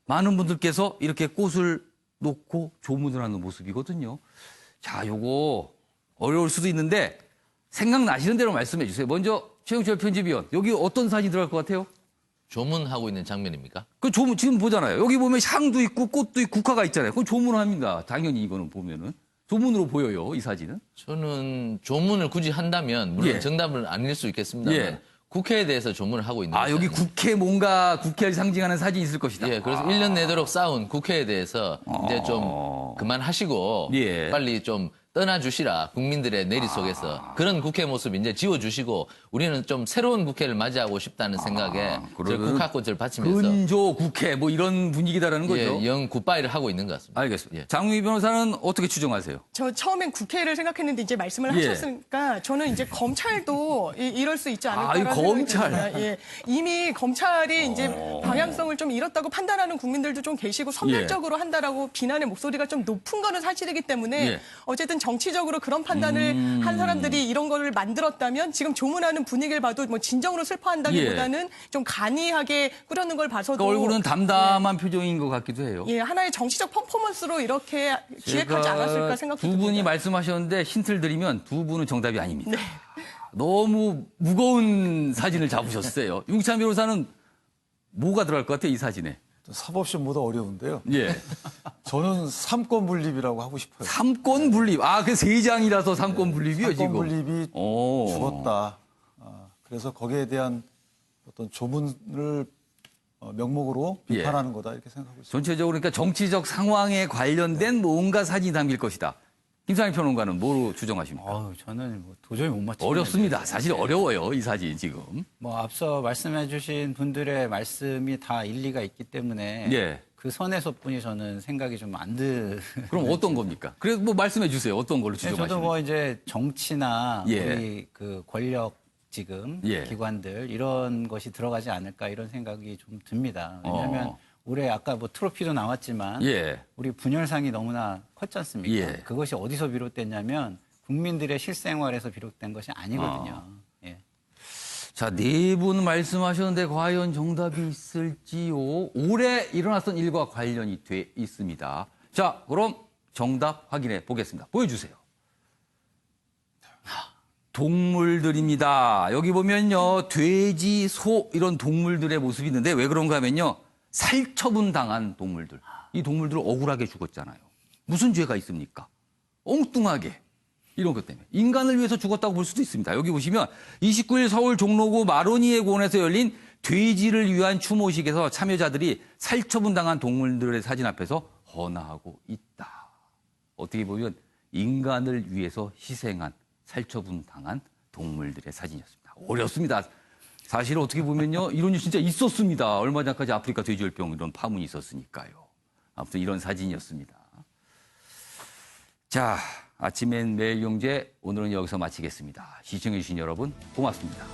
많은 분들께서 이렇게 꽃을 놓고 조문을 하는 모습이거든요. 자, 요거 어려울 수도 있는데 생각나시는 대로 말씀해 주세요. 먼저 최영철 편집위원, 여기 어떤 사진이 들어갈 것 같아요? 조문하고 있는 장면입니까? 그 조문 지금 보잖아요. 여기 보면 향도 있고 꽃도 있고 국화가 있잖아요. 그건 조문합니다. 당연히 이거는 보면은 조문으로 보여요. 이 사진은. 저는 조문을 굳이 한다면 물론 예. 정답을 아닐 수 있겠습니다만 예. 국회에 대해서 조문을 하고 있는 아, 여기 것이 아닙니까? 국회 뭔가 국회를 상징하는 사진이 있을 것이다. 예, 그래서 1년 내도록 싸운 국회에 대해서 이제 좀 그만하시고 예. 빨리 좀 떠나주시라 국민들의 내리 속에서 그런 국회 모습 이제 지워주시고 우리는 좀 새로운 국회를 맞이하고 싶다는 생각에 저 그러면 국화꽃을 바치면서 근조 국회 뭐 이런 분위기다라는 거죠. 예, 영 굿바이를 하고 있는 것 같습니다. 알겠습니다. 예. 장우희 변호사는 어떻게 추정하세요? 저 처음엔 국회를 생각했는데 이제 말씀을 예. 하셨으니까 저는 이제 검찰도 이럴 수 있지 아, 이 않을까라는 검찰. 생각이 듭니다. 예. 이미 검찰이 이제 방향성을 좀 잃었다고 판단하는 국민들도 좀 계시고 선별적으로 한다라고 비난의 목소리가 좀 높은 거는 사실이기 때문에 예. 어쨌든 정치적으로 그런 판단을 한 사람들이 이런 거를 만들었다면 지금 조문하는 분위기를 봐도 뭐 진정으로 슬퍼한다기보다는 좀 간이하게 꾸려는 걸 봐서도 그러니까 얼굴은 담담한 표정인 것 같기도 해요. 예, 하나의 정치적 퍼포먼스로 이렇게 기획하지 않았을까 생각도 두 듭니다. 분이 말씀하셨는데 힌트를 드리면 두 분은 정답이 아닙니다. 네. 너무 무거운 사진을 잡으셨어요. 윤기찬 변호사는 뭐가 들어갈 것 같아요, 이 사진에? 사법시험보다 어려운데요. 예. 저는 삼권 분립이라고 하고 싶어요. 삼권 분립. 아, 그 세 장이라서 삼권 분립이요, 지금. 삼권 분립이 오. 죽었다. 그래서 거기에 대한 어떤 조문을 명목으로 비판하는 거다 이렇게 생각하고 있습니다. 전체적으로 그러니까 정치적 상황에 관련된 뭔가 사진이 담길 것이다. 김상희 평론가는 뭐로 추정하십니까? 저는 뭐 도저히 못 맞추겠는데. 어렵습니다. 사실 어려워요, 이 사진 지금. 뭐 앞서 말씀해주신 분들의 말씀이 다 일리가 있기 때문에 예. 그 선에서뿐이 저는 생각이 좀 안 드. 그럼 어떤 겁니까? 그래서 뭐 말씀해 주세요. 어떤 걸로 추정하시는? 저도 뭐 이제 정치나 예. 우리 그 권력 지금 예. 기관들 이런 것이 들어가지 않을까 이런 생각이 좀 듭니다. 왜냐하면 올해 아까 뭐 트로피도 나왔지만 예. 우리 분열상이 너무나 컸지 않습니까? 예. 그것이 어디서 비롯됐냐면 국민들의 실생활에서 비롯된 것이 아니거든요. 예. 자, 네 분 말씀하셨는데 과연 정답이 있을지요? 올해 일어났던 일과 관련이 돼 있습니다. 자, 그럼 정답 확인해 보겠습니다. 보여주세요. 동물들입니다. 여기 보면요, 돼지, 소 이런 동물들의 모습이 있는데 왜 그런가 하면요, 살처분 당한 동물들. 이 동물들은 억울하게 죽었잖아요. 무슨 죄가 있습니까? 엉뚱하게. 이런 것 때문에. 인간을 위해서 죽었다고 볼 수도 있습니다. 여기 보시면 29일 서울 종로구 마로니에 공원에서 열린 돼지를 위한 추모식에서 참여자들이 살처분 당한 동물들의 사진 앞에서 헌화하고 있다. 어떻게 보면 인간을 위해서 희생한 살처분 당한 동물들의 사진이었습니다. 어렵습니다. 사실 어떻게 보면요, 이런 일 진짜 있었습니다. 얼마 전까지 아프리카 돼지열병 이런 파문이 있었으니까요. 아무튼 이런 사진이었습니다. 자, 아침엔 매일경제 오늘은 여기서 마치겠습니다. 시청해주신 여러분 고맙습니다.